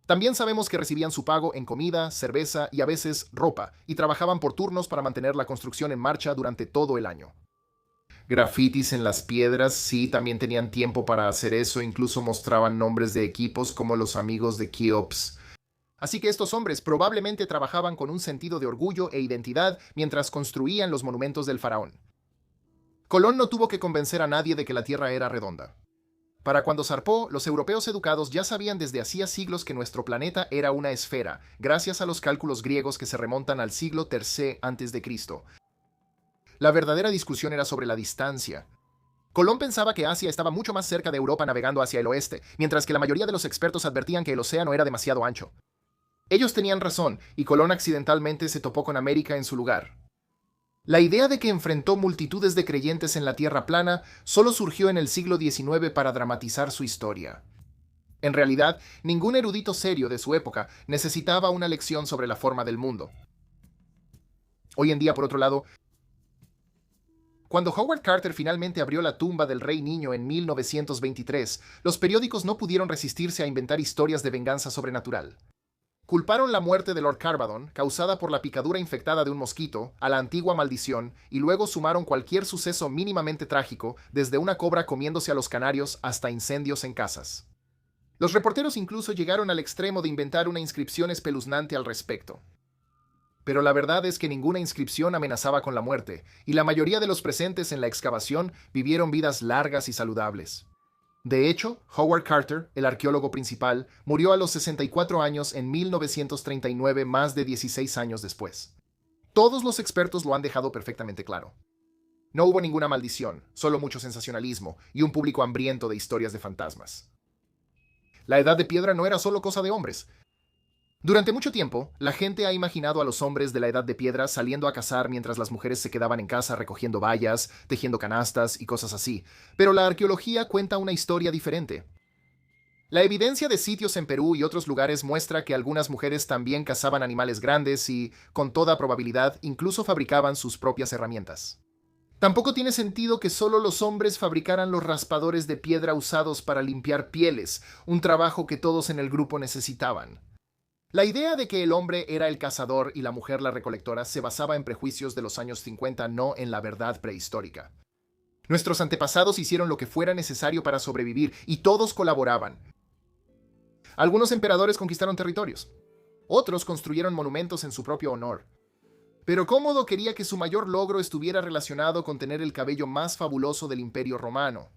También sabemos que recibían su pago en comida, cerveza y a veces ropa, y trabajaban por turnos para mantener la construcción en marcha durante todo el año. Grafitis en las piedras, sí, también tenían tiempo para hacer eso, incluso mostraban nombres de equipos como los amigos de Keops. Así que estos hombres probablemente trabajaban con un sentido de orgullo e identidad mientras construían los monumentos del faraón. Colón no tuvo que convencer a nadie de que la Tierra era redonda. Para cuando zarpó, los europeos educados ya sabían desde hacía siglos que nuestro planeta era una esfera, gracias a los cálculos griegos que se remontan al siglo III a.C. La verdadera discusión era sobre la distancia. Colón pensaba que Asia estaba mucho más cerca de Europa navegando hacia el oeste, mientras que la mayoría de los expertos advertían que el océano era demasiado ancho. Ellos tenían razón, y Colón accidentalmente se topó con América en su lugar. La idea de que enfrentó multitudes de creyentes en la Tierra plana solo surgió en el siglo XIX para dramatizar su historia. En realidad, ningún erudito serio de su época necesitaba una lección sobre la forma del mundo. Hoy en día, por otro lado, cuando Howard Carter finalmente abrió la tumba del Rey Niño en 1923, los periódicos no pudieron resistirse a inventar historias de venganza sobrenatural. Culparon la muerte de Lord Carbadon, causada por la picadura infectada de un mosquito, a la antigua maldición, y luego sumaron cualquier suceso mínimamente trágico, desde una cobra comiéndose a los canarios hasta incendios en casas. Los reporteros incluso llegaron al extremo de inventar una inscripción espeluznante al respecto. Pero la verdad es que ninguna inscripción amenazaba con la muerte, y la mayoría de los presentes en la excavación vivieron vidas largas y saludables. De hecho, Howard Carter, el arqueólogo principal, murió a los 64 años en 1939, más de 16 años después. Todos los expertos lo han dejado perfectamente claro. No hubo ninguna maldición, solo mucho sensacionalismo y un público hambriento de historias de fantasmas. La Edad de Piedra no era solo cosa de hombres. Durante mucho tiempo, la gente ha imaginado a los hombres de la Edad de Piedra saliendo a cazar mientras las mujeres se quedaban en casa recogiendo bayas, tejiendo canastas y cosas así, pero la arqueología cuenta una historia diferente. La evidencia de sitios en Perú y otros lugares muestra que algunas mujeres también cazaban animales grandes y, con toda probabilidad, incluso fabricaban sus propias herramientas. Tampoco tiene sentido que solo los hombres fabricaran los raspadores de piedra usados para limpiar pieles, un trabajo que todos en el grupo necesitaban. La idea de que el hombre era el cazador y la mujer la recolectora se basaba en prejuicios de los años 50, no en la verdad prehistórica. Nuestros antepasados hicieron lo que fuera necesario para sobrevivir y todos colaboraban. Algunos emperadores conquistaron territorios. Otros construyeron monumentos en su propio honor. Pero Cómodo quería que su mayor logro estuviera relacionado con tener el cabello más fabuloso del Imperio Romano.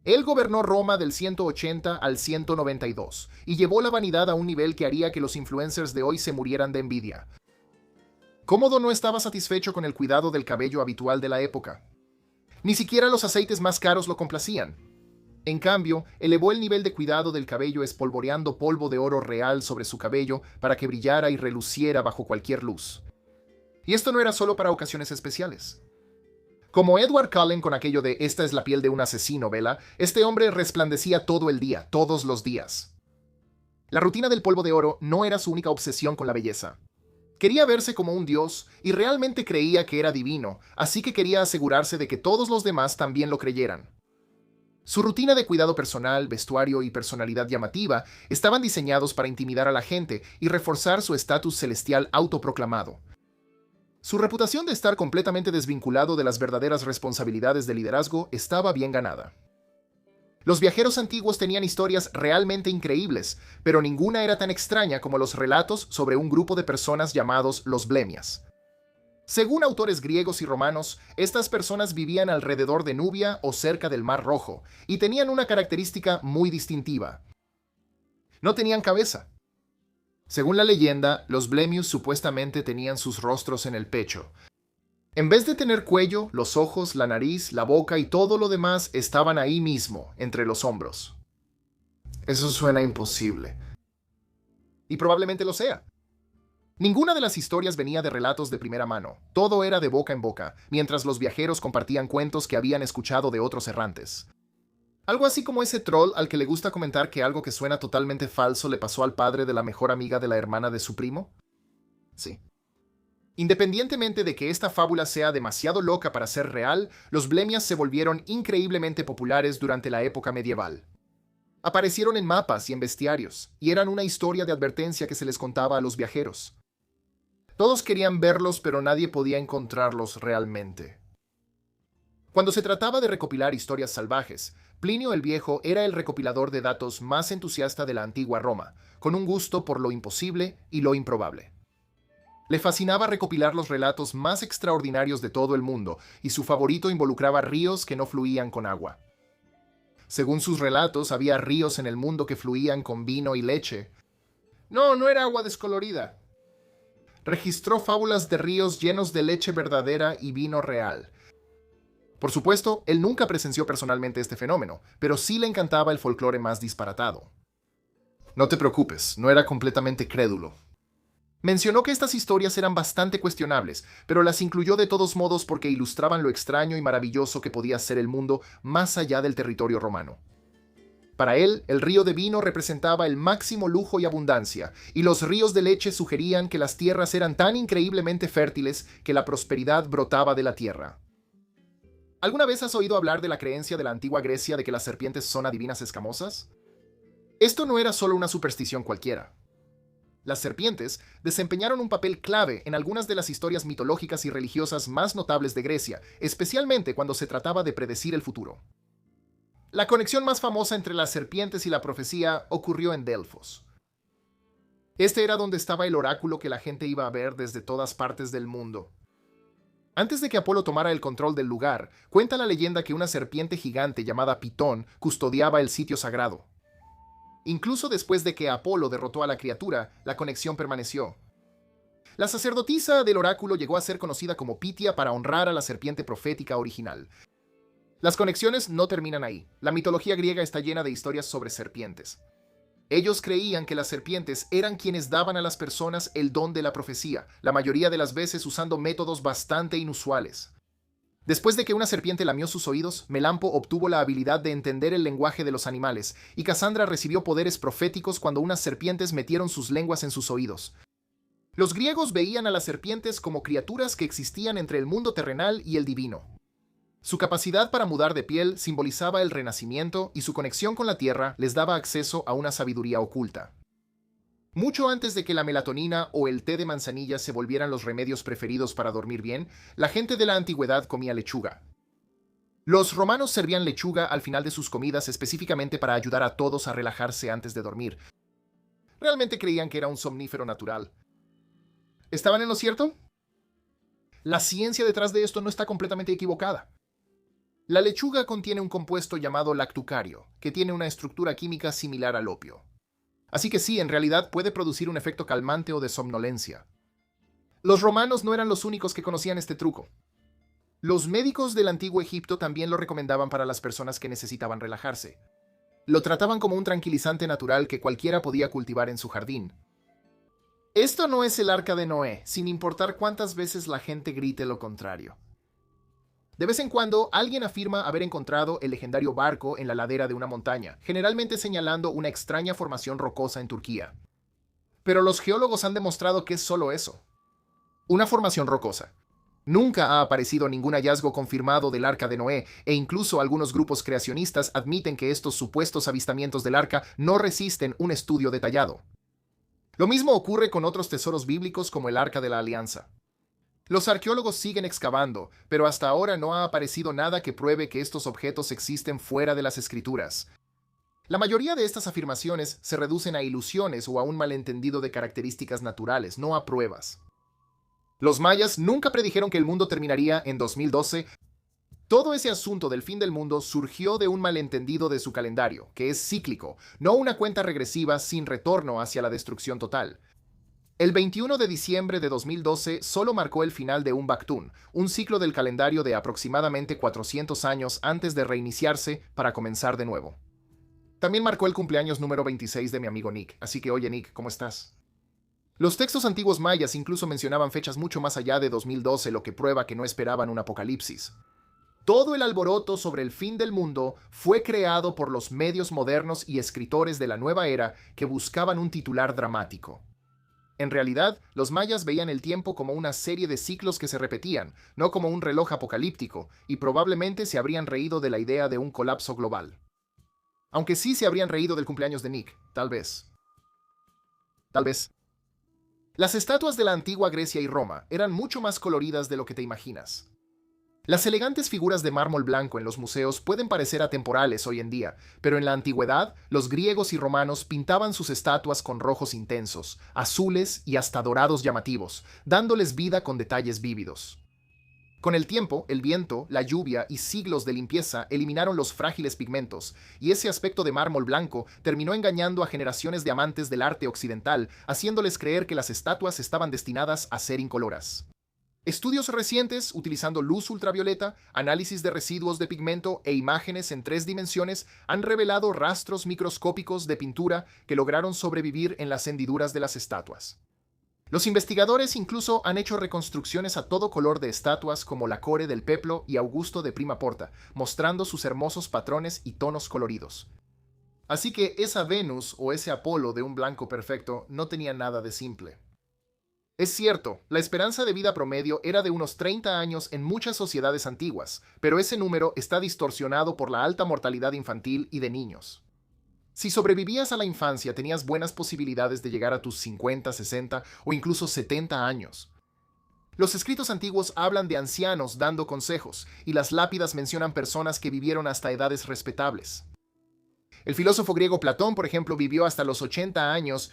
Él gobernó Roma del 180 al 192 y llevó la vanidad a un nivel que haría que los influencers de hoy se murieran de envidia. Cómodo no estaba satisfecho con el cuidado del cabello habitual de la época. Ni siquiera los aceites más caros lo complacían. En cambio, elevó el nivel de cuidado del cabello espolvoreando polvo de oro real sobre su cabello para que brillara y reluciera bajo cualquier luz. Y esto no era solo para ocasiones especiales. Como Edward Cullen con aquello de "esta es la piel de un asesino, vela", este hombre resplandecía todo el día, todos los días. La rutina del polvo de oro no era su única obsesión con la belleza. Quería verse como un dios y realmente creía que era divino, así que quería asegurarse de que todos los demás también lo creyeran. Su rutina de cuidado personal, vestuario y personalidad llamativa estaban diseñados para intimidar a la gente y reforzar su estatus celestial autoproclamado. Su reputación de estar completamente desvinculado de las verdaderas responsabilidades de liderazgo estaba bien ganada. Los viajeros antiguos tenían historias realmente increíbles, pero ninguna era tan extraña como los relatos sobre un grupo de personas llamados los Blemias. Según autores griegos y romanos, estas personas vivían alrededor de Nubia o cerca del Mar Rojo, y tenían una característica muy distintiva. No tenían cabeza. Según la leyenda, los Blemius supuestamente tenían sus rostros en el pecho. En vez de tener cuello, los ojos, la nariz, la boca y todo lo demás estaban ahí mismo, entre los hombros. Eso suena imposible. Y probablemente lo sea. Ninguna de las historias venía de relatos de primera mano. Todo era de boca en boca, mientras los viajeros compartían cuentos que habían escuchado de otros errantes. Algo así como ese troll al que le gusta comentar que algo que suena totalmente falso le pasó al padre de la mejor amiga de la hermana de su primo. Sí. Independientemente de que esta fábula sea demasiado loca para ser real, los Blemias se volvieron increíblemente populares durante la época medieval. Aparecieron en mapas y en bestiarios, y eran una historia de advertencia que se les contaba a los viajeros. Todos querían verlos, pero nadie podía encontrarlos realmente. Cuando se trataba de recopilar historias salvajes, Plinio el Viejo era el recopilador de datos más entusiasta de la antigua Roma, con un gusto por lo imposible y lo improbable. Le fascinaba recopilar los relatos más extraordinarios de todo el mundo, y su favorito involucraba ríos que no fluían con agua. Según sus relatos, había ríos en el mundo que fluían con vino y leche. No era agua descolorida. Registró fábulas de ríos llenos de leche verdadera y vino real. Por supuesto, él nunca presenció personalmente este fenómeno, pero sí le encantaba el folclore más disparatado. No te preocupes, no era completamente crédulo. Mencionó que estas historias eran bastante cuestionables, pero las incluyó de todos modos porque ilustraban lo extraño y maravilloso que podía ser el mundo más allá del territorio romano. Para él, el río de vino representaba el máximo lujo y abundancia, y los ríos de leche sugerían que las tierras eran tan increíblemente fértiles que la prosperidad brotaba de la tierra. ¿Alguna vez has oído hablar de la creencia de la antigua Grecia de que las serpientes son adivinas escamosas? Esto no era solo una superstición cualquiera. Las serpientes desempeñaron un papel clave en algunas de las historias mitológicas y religiosas más notables de Grecia, especialmente cuando se trataba de predecir el futuro. La conexión más famosa entre las serpientes y la profecía ocurrió en Delfos. Este era donde estaba el oráculo que la gente iba a ver desde todas partes del mundo. Antes de que Apolo tomara el control del lugar, cuenta la leyenda que una serpiente gigante llamada Pitón custodiaba el sitio sagrado. Incluso después de que Apolo derrotó a la criatura, la conexión permaneció. La sacerdotisa del oráculo llegó a ser conocida como Pitia para honrar a la serpiente profética original. Las conexiones no terminan ahí. La mitología griega está llena de historias sobre serpientes. Ellos creían que las serpientes eran quienes daban a las personas el don de la profecía, la mayoría de las veces usando métodos bastante inusuales. Después de que una serpiente lamió sus oídos, Melampo obtuvo la habilidad de entender el lenguaje de los animales, y Casandra recibió poderes proféticos cuando unas serpientes metieron sus lenguas en sus oídos. Los griegos veían a las serpientes como criaturas que existían entre el mundo terrenal y el divino. Su capacidad para mudar de piel simbolizaba el renacimiento y su conexión con la tierra les daba acceso a una sabiduría oculta. Mucho antes de que la melatonina o el té de manzanilla se volvieran los remedios preferidos para dormir bien, la gente de la antigüedad comía lechuga. Los romanos servían lechuga al final de sus comidas específicamente para ayudar a todos a relajarse antes de dormir. Realmente creían que era un somnífero natural. ¿Estaban en lo cierto? La ciencia detrás de esto no está completamente equivocada. La lechuga contiene un compuesto llamado lactucario, que tiene una estructura química similar al opio. Así que sí, en realidad puede producir un efecto calmante o de somnolencia. Los romanos no eran los únicos que conocían este truco. Los médicos del antiguo Egipto también lo recomendaban para las personas que necesitaban relajarse. Lo trataban como un tranquilizante natural que cualquiera podía cultivar en su jardín. Esto no es el arca de Noé, sin importar cuántas veces la gente grite lo contrario. De vez en cuando, alguien afirma haber encontrado el legendario barco en la ladera de una montaña, generalmente señalando una extraña formación rocosa en Turquía. Pero los geólogos han demostrado que es solo eso. Una formación rocosa. Nunca ha aparecido ningún hallazgo confirmado del Arca de Noé, e incluso algunos grupos creacionistas admiten que estos supuestos avistamientos del arca no resisten un estudio detallado. Lo mismo ocurre con otros tesoros bíblicos como el Arca de la Alianza. Los arqueólogos siguen excavando, pero hasta ahora no ha aparecido nada que pruebe que estos objetos existen fuera de las escrituras. La mayoría de estas afirmaciones se reducen a ilusiones o a un malentendido de características naturales, no a pruebas. Los mayas nunca predijeron que el mundo terminaría en 2012. Todo ese asunto del fin del mundo surgió de un malentendido de su calendario, que es cíclico, no una cuenta regresiva sin retorno hacia la destrucción total. El 21 de diciembre de 2012 solo marcó el final de un Baktún, un ciclo del calendario de aproximadamente 400 años antes de reiniciarse para comenzar de nuevo. También marcó el cumpleaños número 26 de mi amigo Nick, así que oye Nick, ¿cómo estás? Los textos antiguos mayas incluso mencionaban fechas mucho más allá de 2012, lo que prueba que no esperaban un apocalipsis. Todo el alboroto sobre el fin del mundo fue creado por los medios modernos y escritores de la nueva era que buscaban un titular dramático. En realidad, los mayas veían el tiempo como una serie de ciclos que se repetían, no como un reloj apocalíptico, y probablemente se habrían reído de la idea de un colapso global. Aunque sí se habrían reído del cumpleaños de Nick, tal vez. Tal vez. Las estatuas de la antigua Grecia y Roma eran mucho más coloridas de lo que te imaginas. Las elegantes figuras de mármol blanco en los museos pueden parecer atemporales hoy en día, pero en la antigüedad, los griegos y romanos pintaban sus estatuas con rojos intensos, azules y hasta dorados llamativos, dándoles vida con detalles vívidos. Con el tiempo, el viento, la lluvia y siglos de limpieza eliminaron los frágiles pigmentos, y ese aspecto de mármol blanco terminó engañando a generaciones de amantes del arte occidental, haciéndoles creer que las estatuas estaban destinadas a ser incoloras. Estudios recientes, utilizando luz ultravioleta, análisis de residuos de pigmento e imágenes en 3 dimensiones, han revelado rastros microscópicos de pintura que lograron sobrevivir en las hendiduras de las estatuas. Los investigadores incluso han hecho reconstrucciones a todo color de estatuas como la Core del Peplo y Augusto de Prima Porta, mostrando sus hermosos patrones y tonos coloridos. Así que esa Venus o ese Apolo de un blanco perfecto no tenía nada de simple. Es cierto, la esperanza de vida promedio era de unos 30 años en muchas sociedades antiguas, pero ese número está distorsionado por la alta mortalidad infantil y de niños. Si sobrevivías a la infancia, tenías buenas posibilidades de llegar a tus 50, 60 o incluso 70 años. Los escritos antiguos hablan de ancianos dando consejos, y las lápidas mencionan personas que vivieron hasta edades respetables. El filósofo griego Platón, por ejemplo, vivió hasta los 80 años.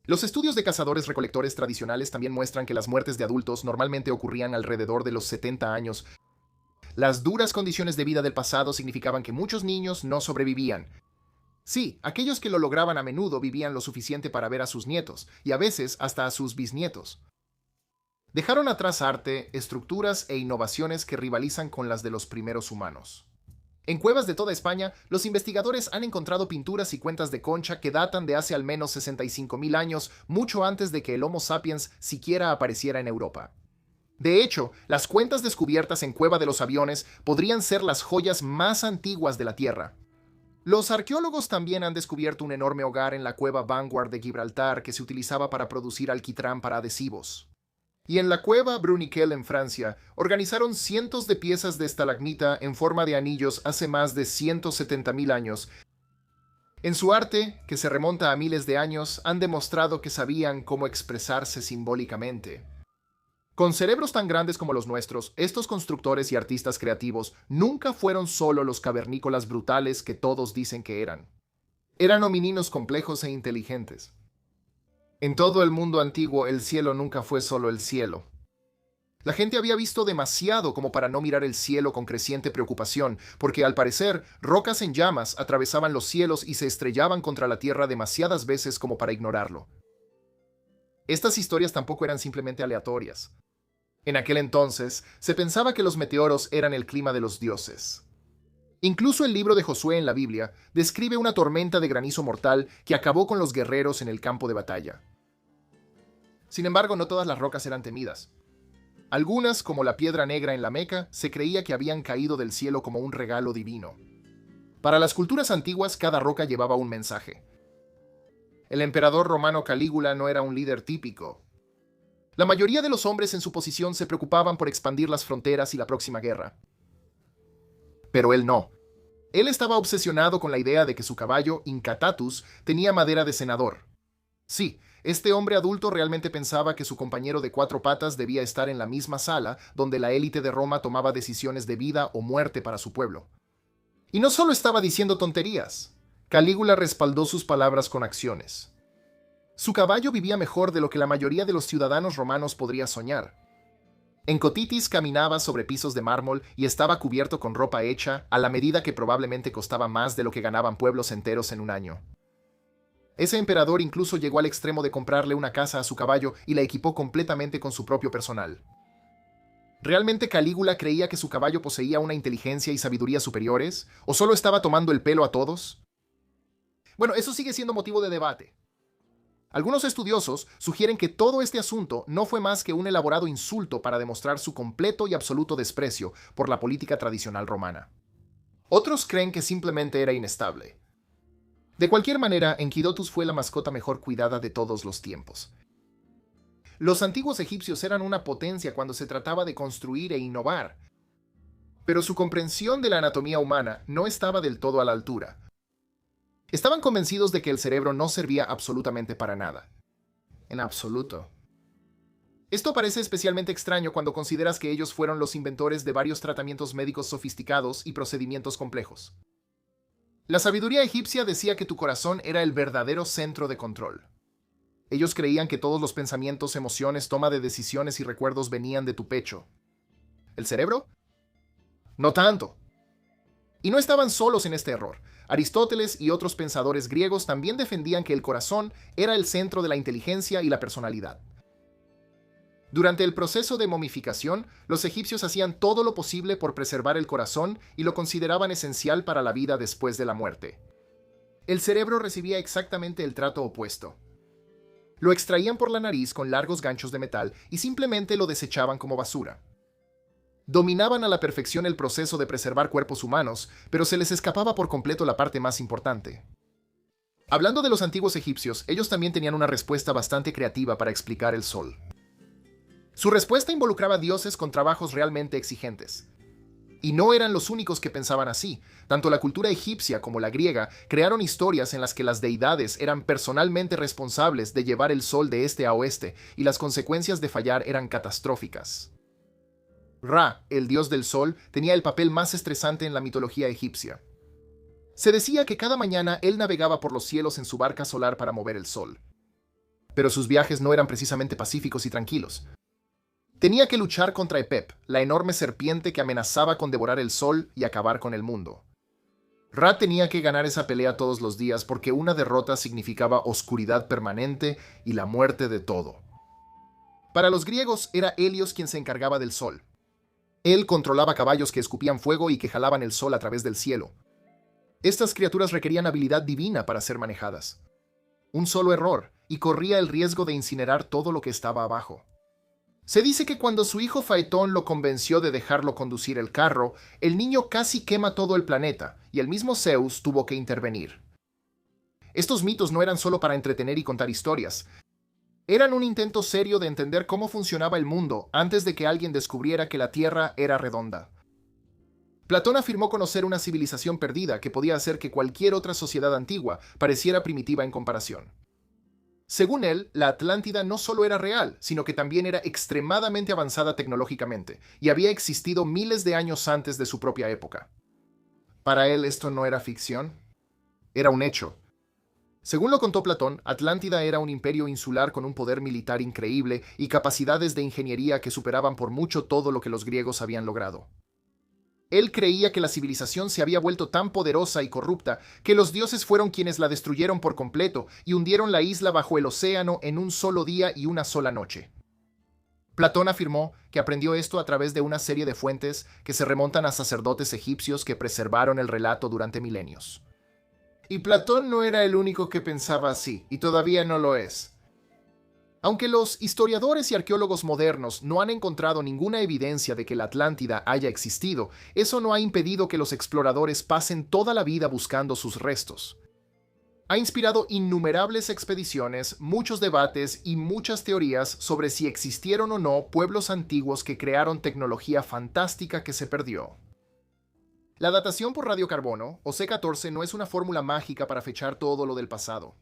Los estudios de cazadores-recolectores tradicionales también muestran que las muertes de adultos normalmente ocurrían alrededor de los 70 años. Las duras condiciones de vida del pasado significaban que muchos niños no sobrevivían. Sí, aquellos que lo lograban a menudo vivían lo suficiente para ver a sus nietos, y a veces hasta a sus bisnietos. Dejaron atrás arte, estructuras e innovaciones que rivalizan con las de los primeros humanos. En cuevas de toda España, los investigadores han encontrado pinturas y cuentas de concha que datan de hace al menos 65.000 años, mucho antes de que el Homo sapiens siquiera apareciera en Europa. De hecho, las cuentas descubiertas en Cueva de los Aviones podrían ser las joyas más antiguas de la Tierra. Los arqueólogos también han descubierto un enorme hogar en la cueva Vanguard de Gibraltar que se utilizaba para producir alquitrán para adhesivos. Y en la cueva Bruniquel en Francia, organizaron cientos de piezas de estalagmita en forma de anillos hace más de 170.000 años. En su arte, que se remonta a miles de años, han demostrado que sabían cómo expresarse simbólicamente. Con cerebros tan grandes como los nuestros, estos constructores y artistas creativos nunca fueron solo los cavernícolas brutales que todos dicen que eran. Eran homininos complejos e inteligentes. En todo el mundo antiguo, el cielo nunca fue solo el cielo. La gente había visto demasiado como para no mirar el cielo con creciente preocupación, porque al parecer, rocas en llamas atravesaban los cielos y se estrellaban contra la tierra demasiadas veces como para ignorarlo. Estas historias tampoco eran simplemente aleatorias. En aquel entonces, se pensaba que los meteoros eran el clima de los dioses. Incluso el libro de Josué en la Biblia describe una tormenta de granizo mortal que acabó con los guerreros en el campo de batalla. Sin embargo, no todas las rocas eran temidas. Algunas, como la piedra negra en la Meca, se creía que habían caído del cielo como un regalo divino. Para las culturas antiguas, cada roca llevaba un mensaje. El emperador romano Calígula no era un líder típico. La mayoría de los hombres en su posición se preocupaban por expandir las fronteras y la próxima guerra. Pero él no. Él estaba obsesionado con la idea de que su caballo, Incatatus, tenía madera de senador. Sí, este hombre adulto realmente pensaba que su compañero de 4 patas debía estar en la misma sala donde la élite de Roma tomaba decisiones de vida o muerte para su pueblo. Y no solo estaba diciendo tonterías. Calígula respaldó sus palabras con acciones. Su caballo vivía mejor de lo que la mayoría de los ciudadanos romanos podría soñar. En Cotitis caminaba sobre pisos de mármol y estaba cubierto con ropa hecha a la medida que probablemente costaba más de lo que ganaban pueblos enteros en un año. Ese emperador incluso llegó al extremo de comprarle una casa a su caballo y la equipó completamente con su propio personal. ¿Realmente Calígula creía que su caballo poseía una inteligencia y sabiduría superiores? ¿O solo estaba tomando el pelo a todos? Bueno, eso sigue siendo motivo de debate. Algunos estudiosos sugieren que todo este asunto no fue más que un elaborado insulto para demostrar su completo y absoluto desprecio por la política tradicional romana. Otros creen que simplemente era inestable. De cualquier manera, Enkidotus fue la mascota mejor cuidada de todos los tiempos. Los antiguos egipcios eran una potencia cuando se trataba de construir e innovar, pero su comprensión de la anatomía humana no estaba del todo a la altura. Estaban convencidos de que el cerebro no servía absolutamente para nada. En absoluto. Esto parece especialmente extraño cuando consideras que ellos fueron los inventores de varios tratamientos médicos sofisticados y procedimientos complejos. La sabiduría egipcia decía que tu corazón era el verdadero centro de control. Ellos creían que todos los pensamientos, emociones, toma de decisiones y recuerdos venían de tu pecho. ¿El cerebro? No tanto. Y no estaban solos en este error. Aristóteles y otros pensadores griegos también defendían que el corazón era el centro de la inteligencia y la personalidad. Durante el proceso de momificación, los egipcios hacían todo lo posible por preservar el corazón y lo consideraban esencial para la vida después de la muerte. El cerebro recibía exactamente el trato opuesto. Lo extraían por la nariz con largos ganchos de metal y simplemente lo desechaban como basura. Dominaban a la perfección el proceso de preservar cuerpos humanos, pero se les escapaba por completo la parte más importante. Hablando de los antiguos egipcios, ellos también tenían una respuesta bastante creativa para explicar el sol. Su respuesta involucraba dioses con trabajos realmente exigentes. Y no eran los únicos que pensaban así. Tanto la cultura egipcia como la griega crearon historias en las que las deidades eran personalmente responsables de llevar el sol de este a oeste, y las consecuencias de fallar eran catastróficas. Ra, el dios del sol, tenía el papel más estresante en la mitología egipcia. Se decía que cada mañana él navegaba por los cielos en su barca solar para mover el sol. Pero sus viajes no eran precisamente pacíficos y tranquilos. Tenía que luchar contra Epep, la enorme serpiente que amenazaba con devorar el sol y acabar con el mundo. Ra tenía que ganar esa pelea todos los días porque una derrota significaba oscuridad permanente y la muerte de todo. Para los griegos era Helios quien se encargaba del sol. Él controlaba caballos que escupían fuego y que jalaban el sol a través del cielo. Estas criaturas requerían habilidad divina para ser manejadas. Un solo error, y corría el riesgo de incinerar todo lo que estaba abajo. Se dice que cuando su hijo Faetón lo convenció de dejarlo conducir el carro, el niño casi quema todo el planeta, y el mismo Zeus tuvo que intervenir. Estos mitos no eran solo para entretener y contar historias. Eran un intento serio de entender cómo funcionaba el mundo antes de que alguien descubriera que la Tierra era redonda. Platón afirmó conocer una civilización perdida que podía hacer que cualquier otra sociedad antigua pareciera primitiva en comparación. Según él, la Atlántida no solo era real, sino que también era extremadamente avanzada tecnológicamente, y había existido miles de años antes de su propia época. Para él esto no era ficción, era un hecho. Según lo contó Platón, Atlántida era un imperio insular con un poder militar increíble y capacidades de ingeniería que superaban por mucho todo lo que los griegos habían logrado. Él creía que la civilización se había vuelto tan poderosa y corrupta que los dioses fueron quienes la destruyeron por completo y hundieron la isla bajo el océano en un solo día y una sola noche. Platón afirmó que aprendió esto a través de una serie de fuentes que se remontan a sacerdotes egipcios que preservaron el relato durante milenios. Y Platón no era el único que pensaba así, y todavía no lo es. Aunque los historiadores y arqueólogos modernos no han encontrado ninguna evidencia de que la Atlántida haya existido, eso no ha impedido que los exploradores pasen toda la vida buscando sus restos. Ha inspirado innumerables expediciones, muchos debates y muchas teorías sobre si existieron o no pueblos antiguos que crearon tecnología fantástica que se perdió. La datación por radiocarbono, o C14, no es una fórmula mágica para fechar todo lo del pasado.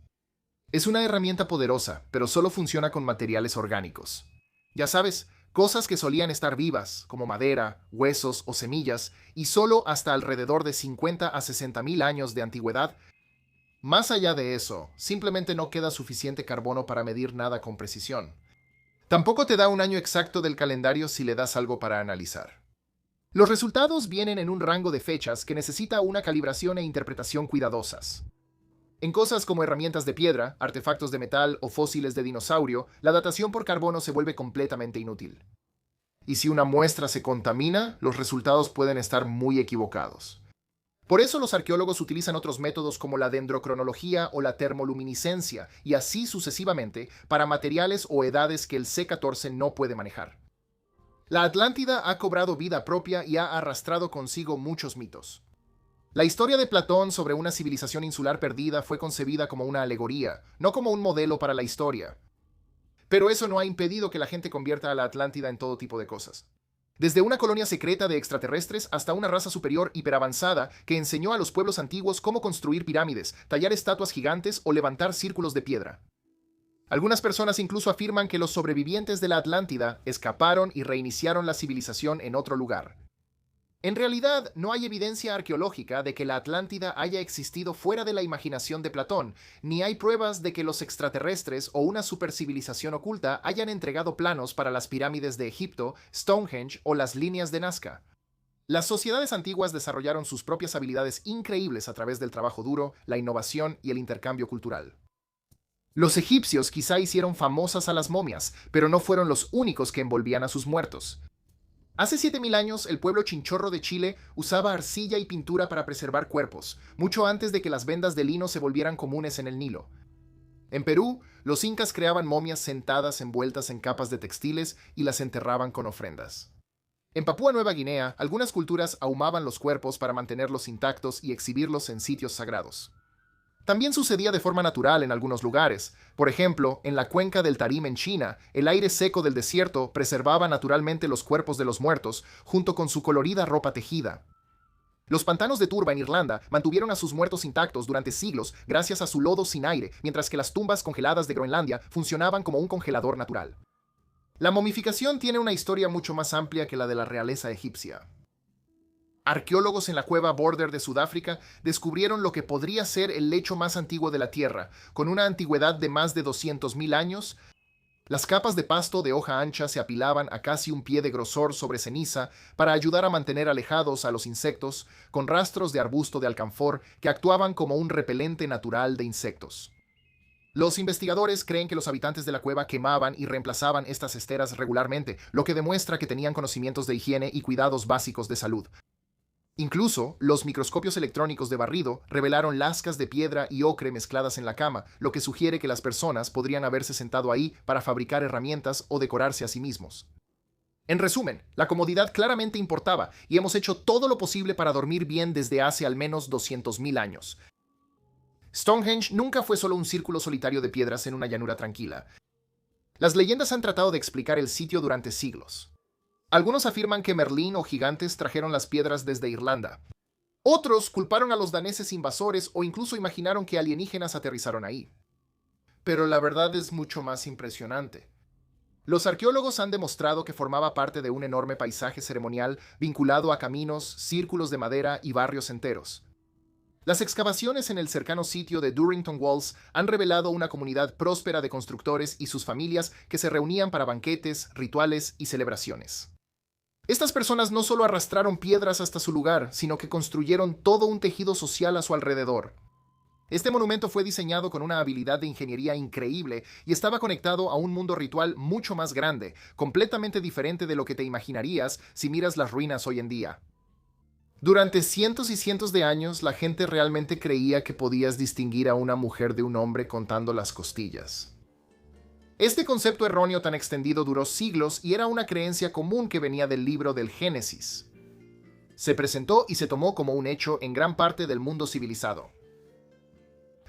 Es una herramienta poderosa, pero solo funciona con materiales orgánicos. Ya sabes, cosas que solían estar vivas, como madera, huesos o semillas, y solo hasta alrededor de 50 a 60 mil años de antigüedad. Más allá de eso, simplemente no queda suficiente carbono para medir nada con precisión. Tampoco te da un año exacto del calendario si le das algo para analizar. Los resultados vienen en un rango de fechas que necesita una calibración e interpretación cuidadosas. En cosas como herramientas de piedra, artefactos de metal o fósiles de dinosaurio, la datación por carbono se vuelve completamente inútil. Y si una muestra se contamina, los resultados pueden estar muy equivocados. Por eso los arqueólogos utilizan otros métodos como la dendrocronología o la termoluminiscencia, y así sucesivamente, para materiales o edades que el C14 no puede manejar. La Atlántida ha cobrado vida propia y ha arrastrado consigo muchos mitos. La historia de Platón sobre una civilización insular perdida fue concebida como una alegoría, no como un modelo para la historia. Pero eso no ha impedido que la gente convierta a la Atlántida en todo tipo de cosas. Desde una colonia secreta de extraterrestres hasta una raza superior hiperavanzada que enseñó a los pueblos antiguos cómo construir pirámides, tallar estatuas gigantes o levantar círculos de piedra. Algunas personas incluso afirman que los sobrevivientes de la Atlántida escaparon y reiniciaron la civilización en otro lugar. En realidad, no hay evidencia arqueológica de que la Atlántida haya existido fuera de la imaginación de Platón, ni hay pruebas de que los extraterrestres o una supercivilización oculta hayan entregado planos para las pirámides de Egipto, Stonehenge o las líneas de Nazca. Las sociedades antiguas desarrollaron sus propias habilidades increíbles a través del trabajo duro, la innovación y el intercambio cultural. Los egipcios quizá hicieron famosas a las momias, pero no fueron los únicos que envolvían a sus muertos. Hace 7000 años, el pueblo chinchorro de Chile usaba arcilla y pintura para preservar cuerpos, mucho antes de que las vendas de lino se volvieran comunes en el Nilo. En Perú, los incas creaban momias sentadas envueltas en capas de textiles y las enterraban con ofrendas. En Papúa Nueva Guinea, algunas culturas ahumaban los cuerpos para mantenerlos intactos y exhibirlos en sitios sagrados. También sucedía de forma natural en algunos lugares. Por ejemplo, en la cuenca del Tarim en China, el aire seco del desierto preservaba naturalmente los cuerpos de los muertos, junto con su colorida ropa tejida. Los pantanos de Turba en Irlanda mantuvieron a sus muertos intactos durante siglos gracias a su lodo sin aire, mientras que las tumbas congeladas de Groenlandia funcionaban como un congelador natural. La momificación tiene una historia mucho más amplia que la de la realeza egipcia. Arqueólogos en la cueva Border de Sudáfrica descubrieron lo que podría ser el lecho más antiguo de la Tierra, con una antigüedad de más de 200.000 años. Las capas de pasto de hoja ancha se apilaban a casi un pie de grosor sobre ceniza para ayudar a mantener alejados a los insectos, con rastros de arbusto de alcanfor que actuaban como un repelente natural de insectos. Los investigadores creen que los habitantes de la cueva quemaban y reemplazaban estas esteras regularmente, lo que demuestra que tenían conocimientos de higiene y cuidados básicos de salud. Incluso, los microscopios electrónicos de barrido revelaron lascas de piedra y ocre mezcladas en la cama, lo que sugiere que las personas podrían haberse sentado ahí para fabricar herramientas o decorarse a sí mismos. En resumen, la comodidad claramente importaba y hemos hecho todo lo posible para dormir bien desde hace al menos 200.000 años. Stonehenge nunca fue solo un círculo solitario de piedras en una llanura tranquila. Las leyendas han tratado de explicar el sitio durante siglos. Algunos afirman que Merlín o gigantes trajeron las piedras desde Irlanda. Otros culparon a los daneses invasores o incluso imaginaron que alienígenas aterrizaron ahí. Pero la verdad es mucho más impresionante. Los arqueólogos han demostrado que formaba parte de un enorme paisaje ceremonial vinculado a caminos, círculos de madera y barrios enteros. Las excavaciones en el cercano sitio de Durrington Walls han revelado una comunidad próspera de constructores y sus familias que se reunían para banquetes, rituales y celebraciones. Estas personas no solo arrastraron piedras hasta su lugar, sino que construyeron todo un tejido social a su alrededor. Este monumento fue diseñado con una habilidad de ingeniería increíble y estaba conectado a un mundo ritual mucho más grande, completamente diferente de lo que te imaginarías si miras las ruinas hoy en día. Durante cientos y cientos de años, la gente realmente creía que podías distinguir a una mujer de un hombre contando las costillas. Este concepto erróneo tan extendido duró siglos y era una creencia común que venía del libro del Génesis. Se presentó y se tomó como un hecho en gran parte del mundo civilizado.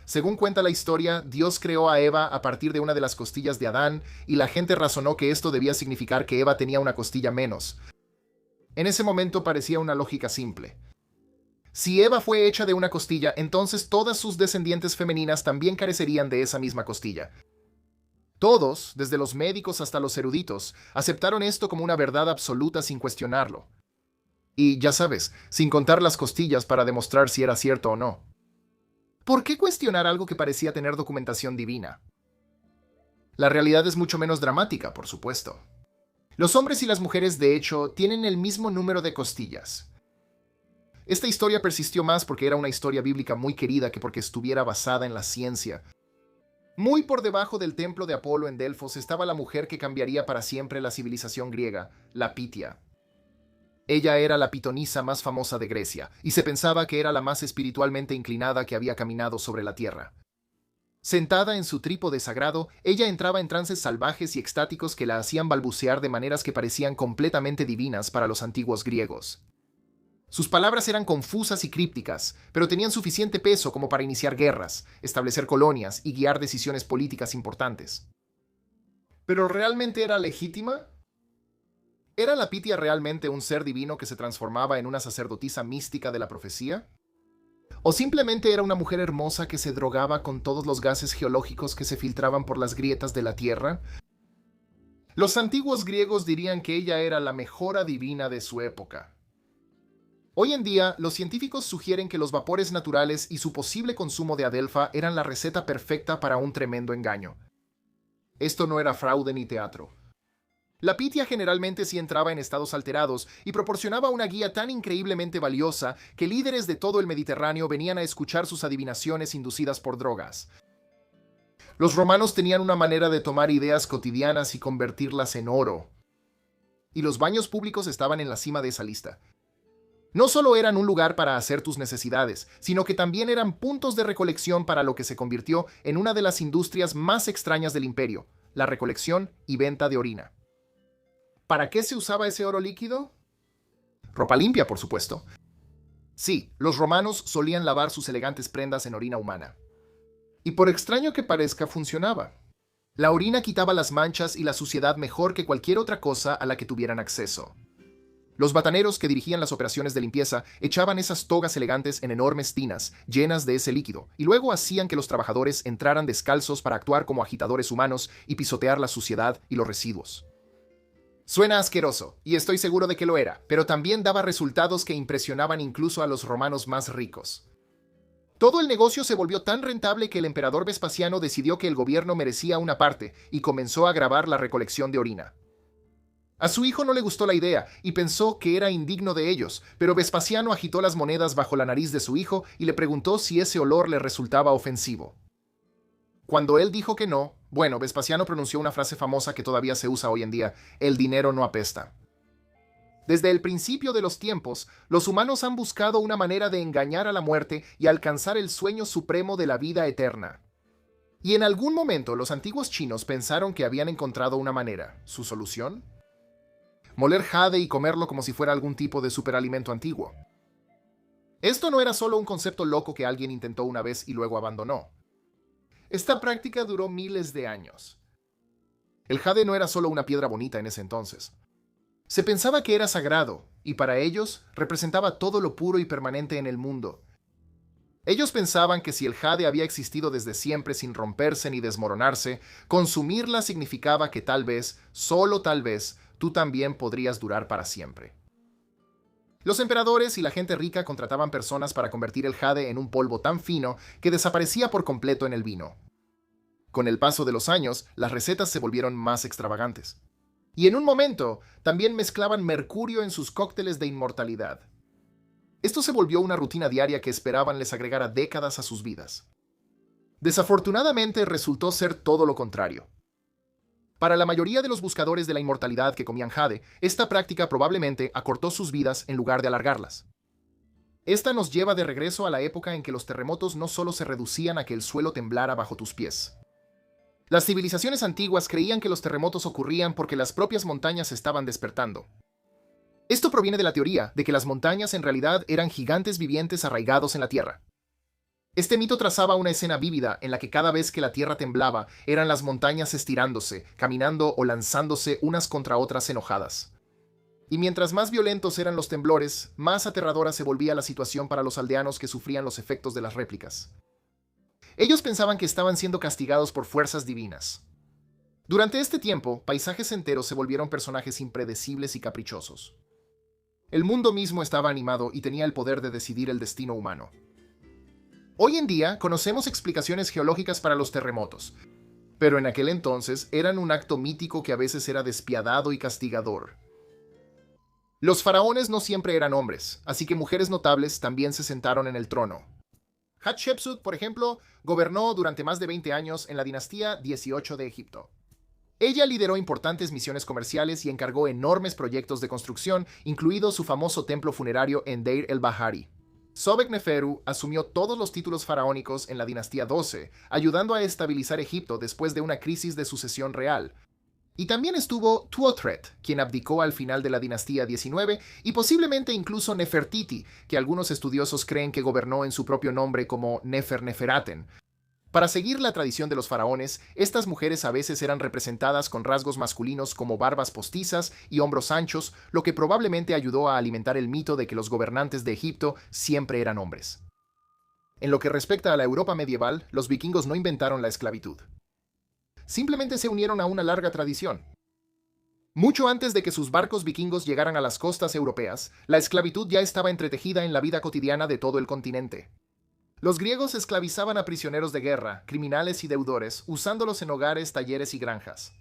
Según cuenta la historia, Dios creó a Eva a partir de una de las costillas de Adán y la gente razonó que esto debía significar que Eva tenía una costilla menos. En ese momento parecía una lógica simple. Si Eva fue hecha de una costilla, entonces todas sus descendientes femeninas también carecerían de esa misma costilla. Todos, desde los médicos hasta los eruditos, aceptaron esto como una verdad absoluta sin cuestionarlo. Y ya sabes, sin contar las costillas para demostrar si era cierto o no. ¿Por qué cuestionar algo que parecía tener documentación divina? La realidad es mucho menos dramática, por supuesto. Los hombres y las mujeres, de hecho, tienen el mismo número de costillas. Esta historia persistió más porque era una historia bíblica muy querida que porque estuviera basada en la ciencia. Muy por debajo del templo de Apolo en Delfos estaba la mujer que cambiaría para siempre la civilización griega, la Pitia. Ella era la pitonisa más famosa de Grecia, y se pensaba que era la más espiritualmente inclinada que había caminado sobre la tierra. Sentada en su trípode sagrado, ella entraba en trances salvajes y extáticos que la hacían balbucear de maneras que parecían completamente divinas para los antiguos griegos. Sus palabras eran confusas y crípticas, pero tenían suficiente peso como para iniciar guerras, establecer colonias y guiar decisiones políticas importantes. ¿Pero realmente era legítima? ¿Era la Pitia realmente un ser divino que se transformaba en una sacerdotisa mística de la profecía? ¿O simplemente era una mujer hermosa que se drogaba con todos los gases geológicos que se filtraban por las grietas de la Tierra? Los antiguos griegos dirían que ella era la mejor adivina de su época. Hoy en día, los científicos sugieren que los vapores naturales y su posible consumo de adelfa eran la receta perfecta para un tremendo engaño. Esto no era fraude ni teatro. La Pitia generalmente sí entraba en estados alterados y proporcionaba una guía tan increíblemente valiosa que líderes de todo el Mediterráneo venían a escuchar sus adivinaciones inducidas por drogas. Los romanos tenían una manera de tomar ideas cotidianas y convertirlas en oro. Y los baños públicos estaban en la cima de esa lista. No solo eran un lugar para hacer tus necesidades, sino que también eran puntos de recolección para lo que se convirtió en una de las industrias más extrañas del imperio, la recolección y venta de orina. ¿Para qué se usaba ese oro líquido? Ropa limpia, por supuesto. Sí, los romanos solían lavar sus elegantes prendas en orina humana. Y por extraño que parezca, funcionaba. La orina quitaba las manchas y la suciedad mejor que cualquier otra cosa a la que tuvieran acceso. Los bataneros que dirigían las operaciones de limpieza echaban esas togas elegantes en enormes tinas, llenas de ese líquido, y luego hacían que los trabajadores entraran descalzos para actuar como agitadores humanos y pisotear la suciedad y los residuos. Suena asqueroso, y estoy seguro de que lo era, pero también daba resultados que impresionaban incluso a los romanos más ricos. Todo el negocio se volvió tan rentable que el emperador Vespasiano decidió que el gobierno merecía una parte y comenzó a grabar la recolección de orina. A su hijo no le gustó la idea y pensó que era indigno de ellos, pero Vespasiano agitó las monedas bajo la nariz de su hijo y le preguntó si ese olor le resultaba ofensivo. Cuando él dijo que no, Vespasiano pronunció una frase famosa que todavía se usa hoy en día: el dinero no apesta. Desde el principio de los tiempos, los humanos han buscado una manera de engañar a la muerte y alcanzar el sueño supremo de la vida eterna. Y en algún momento los antiguos chinos pensaron que habían encontrado una manera. ¿Su solución? Moler jade y comerlo como si fuera algún tipo de superalimento antiguo. Esto no era solo un concepto loco que alguien intentó una vez y luego abandonó. Esta práctica duró miles de años. El jade no era solo una piedra bonita en ese entonces. Se pensaba que era sagrado, y para ellos representaba todo lo puro y permanente en el mundo. Ellos pensaban que si el jade había existido desde siempre sin romperse ni desmoronarse, consumirla significaba que tal vez, solo tal vez, tú también podrías durar para siempre. Los emperadores y la gente rica contrataban personas para convertir el jade en un polvo tan fino que desaparecía por completo en el vino. Con el paso de los años, las recetas se volvieron más extravagantes. Y en un momento, también mezclaban mercurio en sus cócteles de inmortalidad. Esto se volvió una rutina diaria que esperaban les agregara décadas a sus vidas. Desafortunadamente, resultó ser todo lo contrario. Para la mayoría de los buscadores de la inmortalidad que comían jade, esta práctica probablemente acortó sus vidas en lugar de alargarlas. Esta nos lleva de regreso a la época en que los terremotos no solo se reducían a que el suelo temblara bajo tus pies. Las civilizaciones antiguas creían que los terremotos ocurrían porque las propias montañas estaban despertando. Esto proviene de la teoría de que las montañas en realidad eran gigantes vivientes arraigados en la tierra. Este mito trazaba una escena vívida en la que cada vez que la tierra temblaba eran las montañas estirándose, caminando o lanzándose unas contra otras enojadas. Y mientras más violentos eran los temblores, más aterradora se volvía la situación para los aldeanos que sufrían los efectos de las réplicas. Ellos pensaban que estaban siendo castigados por fuerzas divinas. Durante este tiempo, paisajes enteros se volvieron personajes impredecibles y caprichosos. El mundo mismo estaba animado y tenía el poder de decidir el destino humano. Hoy en día conocemos explicaciones geológicas para los terremotos, pero en aquel entonces eran un acto mítico que a veces era despiadado y castigador. Los faraones no siempre eran hombres, así que mujeres notables también se sentaron en el trono. Hatshepsut, por ejemplo, gobernó durante más de 20 años en la dinastía 18 de Egipto. Ella lideró importantes misiones comerciales y encargó enormes proyectos de construcción, incluido su famoso templo funerario en Deir el-Bahari. Sobekneferu asumió todos los títulos faraónicos en la dinastía 12, ayudando a estabilizar Egipto después de una crisis de sucesión real. Y también estuvo Tuotret, quien abdicó al final de la dinastía 19, y posiblemente incluso Nefertiti, que algunos estudiosos creen que gobernó en su propio nombre como Nefer-Neferaten. Para seguir la tradición de los faraones, estas mujeres a veces eran representadas con rasgos masculinos como barbas postizas y hombros anchos, lo que probablemente ayudó a alimentar el mito de que los gobernantes de Egipto siempre eran hombres. En lo que respecta a la Europa medieval, los vikingos no inventaron la esclavitud. Simplemente se unieron a una larga tradición. Mucho antes de que sus barcos vikingos llegaran a las costas europeas, la esclavitud ya estaba entretejida en la vida cotidiana de todo el continente. Los griegos esclavizaban a prisioneros de guerra, criminales y deudores, usándolos en hogares, talleres y granjas.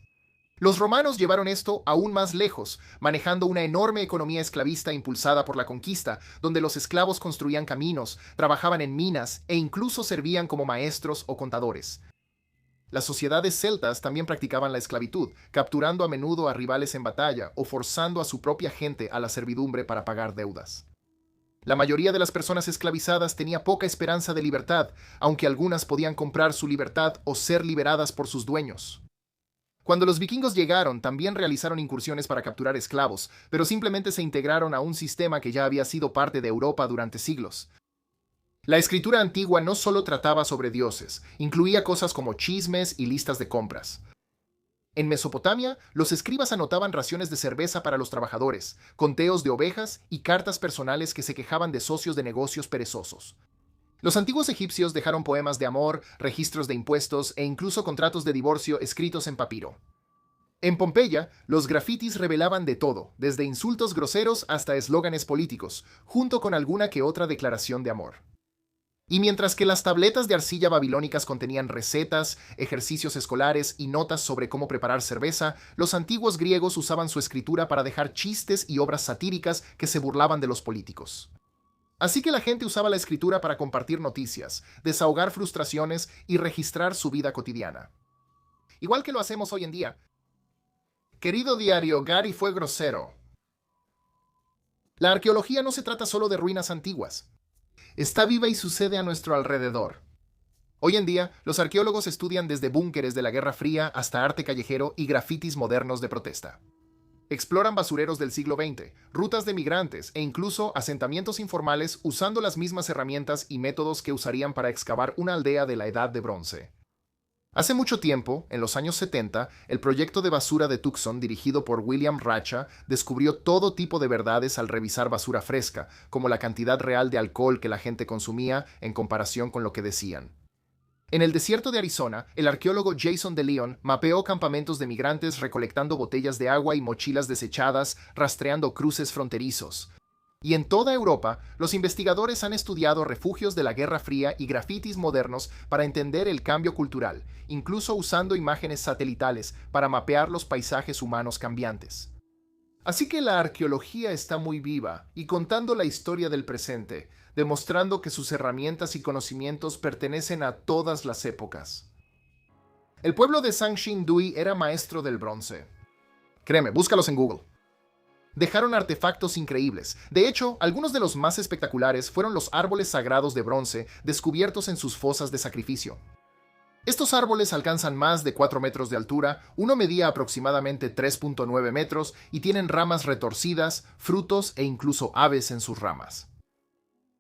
Los romanos llevaron esto aún más lejos, manejando una enorme economía esclavista impulsada por la conquista, donde los esclavos construían caminos, trabajaban en minas e incluso servían como maestros o contadores. Las sociedades celtas también practicaban la esclavitud, capturando a menudo a rivales en batalla o forzando a su propia gente a la servidumbre para pagar deudas. La mayoría de las personas esclavizadas tenía poca esperanza de libertad, aunque algunas podían comprar su libertad o ser liberadas por sus dueños. Cuando los vikingos llegaron, también realizaron incursiones para capturar esclavos, pero simplemente se integraron a un sistema que ya había sido parte de Europa durante siglos. La escritura antigua no solo trataba sobre dioses, incluía cosas como chismes y listas de compras. En Mesopotamia, los escribas anotaban raciones de cerveza para los trabajadores, conteos de ovejas y cartas personales que se quejaban de socios de negocios perezosos. Los antiguos egipcios dejaron poemas de amor, registros de impuestos e incluso contratos de divorcio escritos en papiro. En Pompeya, los grafitis revelaban de todo, desde insultos groseros hasta eslóganes políticos, junto con alguna que otra declaración de amor. Y mientras que las tabletas de arcilla babilónicas contenían recetas, ejercicios escolares y notas sobre cómo preparar cerveza, los antiguos griegos usaban su escritura para dejar chistes y obras satíricas que se burlaban de los políticos. Así que la gente usaba la escritura para compartir noticias, desahogar frustraciones y registrar su vida cotidiana. Igual que lo hacemos hoy en día. Querido diario, Gary fue grosero. La arqueología no se trata solo de ruinas antiguas. Está viva y sucede a nuestro alrededor. Hoy en día, los arqueólogos estudian desde búnkeres de la Guerra Fría hasta arte callejero y grafitis modernos de protesta. Exploran basureros del siglo XX, rutas de migrantes e incluso asentamientos informales usando las mismas herramientas y métodos que usarían para excavar una aldea de la Edad de Bronce. Hace mucho tiempo, en los años 70, el proyecto de basura de Tucson, dirigido por William Racha, descubrió todo tipo de verdades al revisar basura fresca, como la cantidad real de alcohol que la gente consumía en comparación con lo que decían. En el desierto de Arizona, el arqueólogo Jason DeLeon mapeó campamentos de migrantes recolectando botellas de agua y mochilas desechadas, rastreando cruces fronterizos. Y en toda Europa, los investigadores han estudiado refugios de la Guerra Fría y grafitis modernos para entender el cambio cultural, incluso usando imágenes satelitales para mapear los paisajes humanos cambiantes. Así que la arqueología está muy viva y contando la historia del presente, demostrando que sus herramientas y conocimientos pertenecen a todas las épocas. El pueblo de Sanxingdui era maestro del bronce. Créeme, búscalos en Google. Dejaron artefactos increíbles. De hecho, algunos de los más espectaculares fueron los árboles sagrados de bronce descubiertos en sus fosas de sacrificio. Estos árboles alcanzan más de 4 metros de altura, uno medía aproximadamente 3.9 metros y tienen ramas retorcidas, frutos e incluso aves en sus ramas.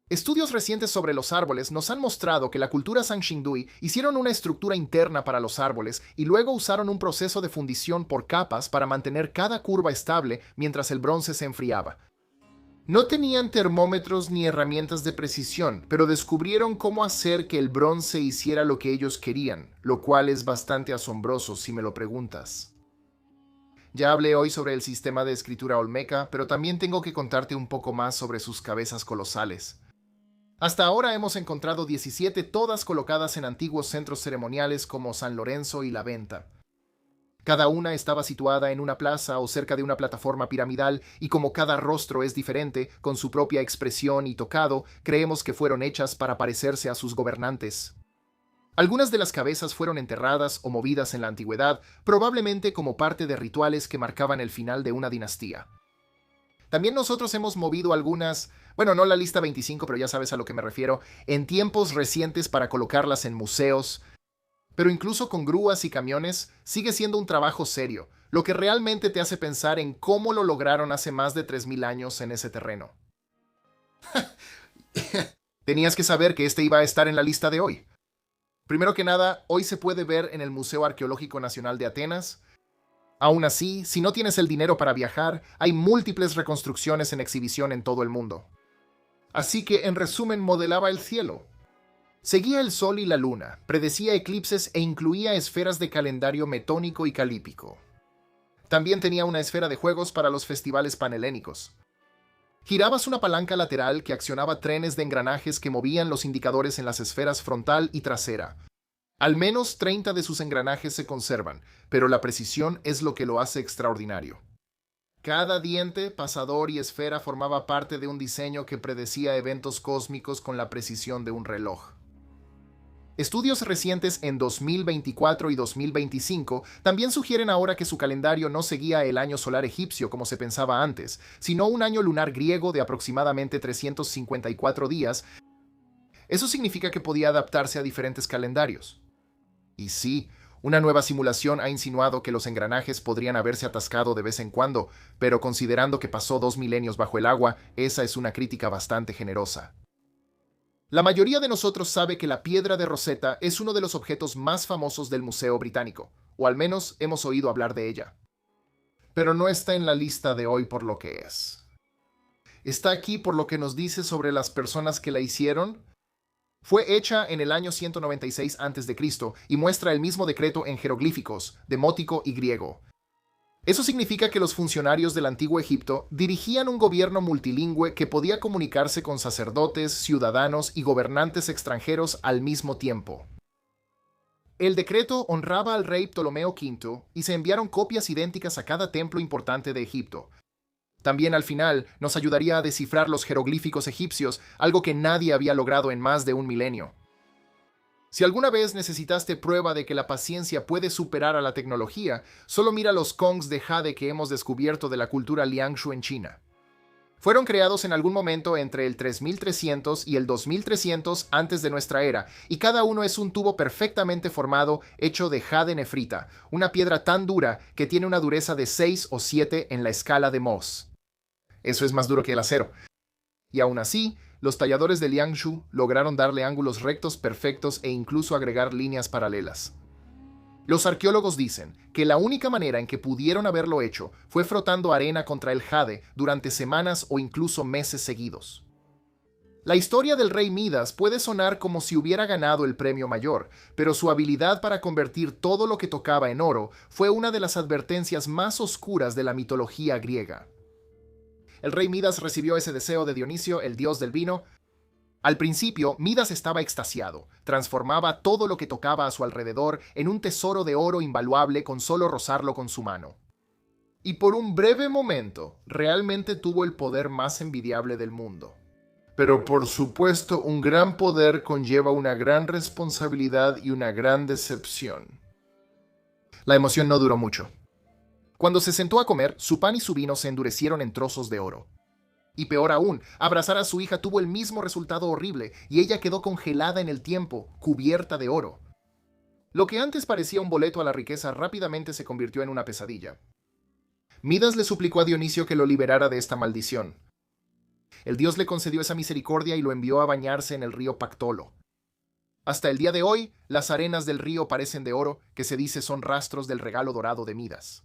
Estudios recientes sobre los árboles nos han mostrado que la cultura Sanxingdui hicieron una estructura interna para los árboles y luego usaron un proceso de fundición por capas para mantener cada curva estable mientras el bronce se enfriaba. No tenían termómetros ni herramientas de precisión, pero descubrieron cómo hacer que el bronce hiciera lo que ellos querían, lo cual es bastante asombroso si me lo preguntas. Ya hablé hoy sobre el sistema de escritura olmeca, pero también tengo que contarte un poco más sobre sus cabezas colosales. Hasta ahora hemos encontrado 17, todas colocadas en antiguos centros ceremoniales como San Lorenzo y La Venta. Cada una estaba situada en una plaza o cerca de una plataforma piramidal y como cada rostro es diferente, con su propia expresión y tocado, creemos que fueron hechas para parecerse a sus gobernantes. Algunas de las cabezas fueron enterradas o movidas en la antigüedad, probablemente como parte de rituales que marcaban el final de una dinastía. También nosotros hemos movido algunas, bueno, no la lista 25, pero ya sabes a lo que me refiero, en tiempos recientes para colocarlas en museos. Pero incluso con grúas y camiones, sigue siendo un trabajo serio, lo que realmente te hace pensar en cómo lo lograron hace más de 3000 años en ese terreno. Tenías que saber que este iba a estar en la lista de hoy. Primero que nada, hoy se puede ver en el Museo Arqueológico Nacional de Atenas. Aún así, si no tienes el dinero para viajar, hay múltiples reconstrucciones en exhibición en todo el mundo. Así que, en resumen, modelaba el cielo. Seguía el sol y la luna, predecía eclipses e incluía esferas de calendario metónico y calípico. También tenía una esfera de juegos para los festivales panhelénicos. Girabas una palanca lateral que accionaba trenes de engranajes que movían los indicadores en las esferas frontal y trasera. Al menos 30 de sus engranajes se conservan, pero la precisión es lo que lo hace extraordinario. Cada diente, pasador y esfera formaba parte de un diseño que predecía eventos cósmicos con la precisión de un reloj. Estudios recientes en 2024 y 2025 también sugieren ahora que su calendario no seguía el año solar egipcio como se pensaba antes, sino un año lunar griego de aproximadamente 354 días. Eso significa que podía adaptarse a diferentes calendarios. Y sí, una nueva simulación ha insinuado que los engranajes podrían haberse atascado de vez en cuando, pero considerando que pasó 2 milenios bajo el agua, esa es una crítica bastante generosa. La mayoría de nosotros sabe que la piedra de Rosetta es uno de los objetos más famosos del Museo Británico, o al menos hemos oído hablar de ella. Pero no está en la lista de hoy por lo que es. Está aquí por lo que nos dice sobre las personas que la hicieron. Fue hecha en el año 196 a.C. y muestra el mismo decreto en jeroglíficos, demótico y griego. Eso significa que los funcionarios del antiguo Egipto dirigían un gobierno multilingüe que podía comunicarse con sacerdotes, ciudadanos y gobernantes extranjeros al mismo tiempo. El decreto honraba al rey Ptolomeo V y se enviaron copias idénticas a cada templo importante de Egipto. También al final nos ayudaría a descifrar los jeroglíficos egipcios, algo que nadie había logrado en más de un milenio. Si alguna vez necesitaste prueba de que la paciencia puede superar a la tecnología, solo mira los kongs de jade que hemos descubierto de la cultura Liangshu en China. Fueron creados en algún momento entre el 3300 y el 2300 antes de nuestra era, y cada uno es un tubo perfectamente formado hecho de jade nefrita, una piedra tan dura que tiene una dureza de 6 o 7 en la escala de Mohs. Eso es más duro que el acero. Y aún así, los talladores de Liangshu lograron darle ángulos rectos perfectos e incluso agregar líneas paralelas. Los arqueólogos dicen que la única manera en que pudieron haberlo hecho fue frotando arena contra el jade durante semanas o incluso meses seguidos. La historia del rey Midas puede sonar como si hubiera ganado el premio mayor, pero su habilidad para convertir todo lo que tocaba en oro fue una de las advertencias más oscuras de la mitología griega. El rey Midas recibió ese deseo de Dionisio, el dios del vino. Al principio, Midas estaba extasiado, transformaba todo lo que tocaba a su alrededor en un tesoro de oro invaluable con solo rozarlo con su mano. Y por un breve momento, realmente tuvo el poder más envidiable del mundo. Pero por supuesto, un gran poder conlleva una gran responsabilidad y una gran decepción. La emoción no duró mucho. Cuando se sentó a comer, su pan y su vino se endurecieron en trozos de oro. Y peor aún, abrazar a su hija tuvo el mismo resultado horrible y ella quedó congelada en el tiempo, cubierta de oro. Lo que antes parecía un boleto a la riqueza rápidamente se convirtió en una pesadilla. Midas le suplicó a Dionisio que lo liberara de esta maldición. El dios le concedió esa misericordia y lo envió a bañarse en el río Pactolo. Hasta el día de hoy, las arenas del río parecen de oro, que se dice son rastros del regalo dorado de Midas.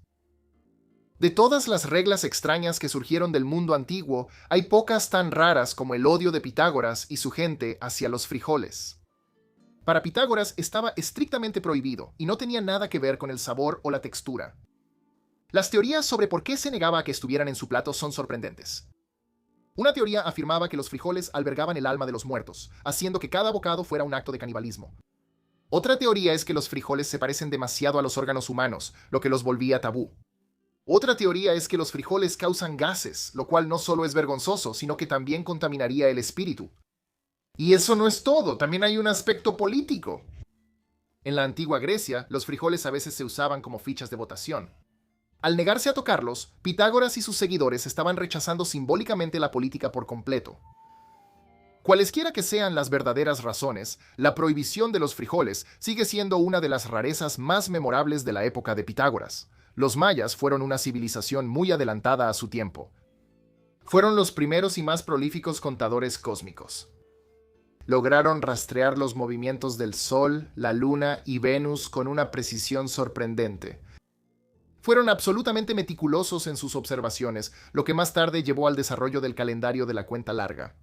De todas las reglas extrañas que surgieron del mundo antiguo, hay pocas tan raras como el odio de Pitágoras y su gente hacia los frijoles. Para Pitágoras estaba estrictamente prohibido y no tenía nada que ver con el sabor o la textura. Las teorías sobre por qué se negaba a que estuvieran en su plato son sorprendentes. Una teoría afirmaba que los frijoles albergaban el alma de los muertos, haciendo que cada bocado fuera un acto de canibalismo. Otra teoría es que los frijoles se parecen demasiado a los órganos humanos, lo que los volvía tabú. Otra teoría es que los frijoles causan gases, lo cual no solo es vergonzoso, sino que también contaminaría el espíritu. Y eso no es todo, también hay un aspecto político. En la antigua Grecia, los frijoles a veces se usaban como fichas de votación. Al negarse a tocarlos, Pitágoras y sus seguidores estaban rechazando simbólicamente la política por completo. Cualesquiera que sean las verdaderas razones, la prohibición de los frijoles sigue siendo una de las rarezas más memorables de la época de Pitágoras. Los mayas fueron una civilización muy adelantada a su tiempo. Fueron los primeros y más prolíficos contadores cósmicos. Lograron rastrear los movimientos del Sol, la Luna y Venus con una precisión sorprendente. Fueron absolutamente meticulosos en sus observaciones, lo que más tarde llevó al desarrollo del calendario de la cuenta larga.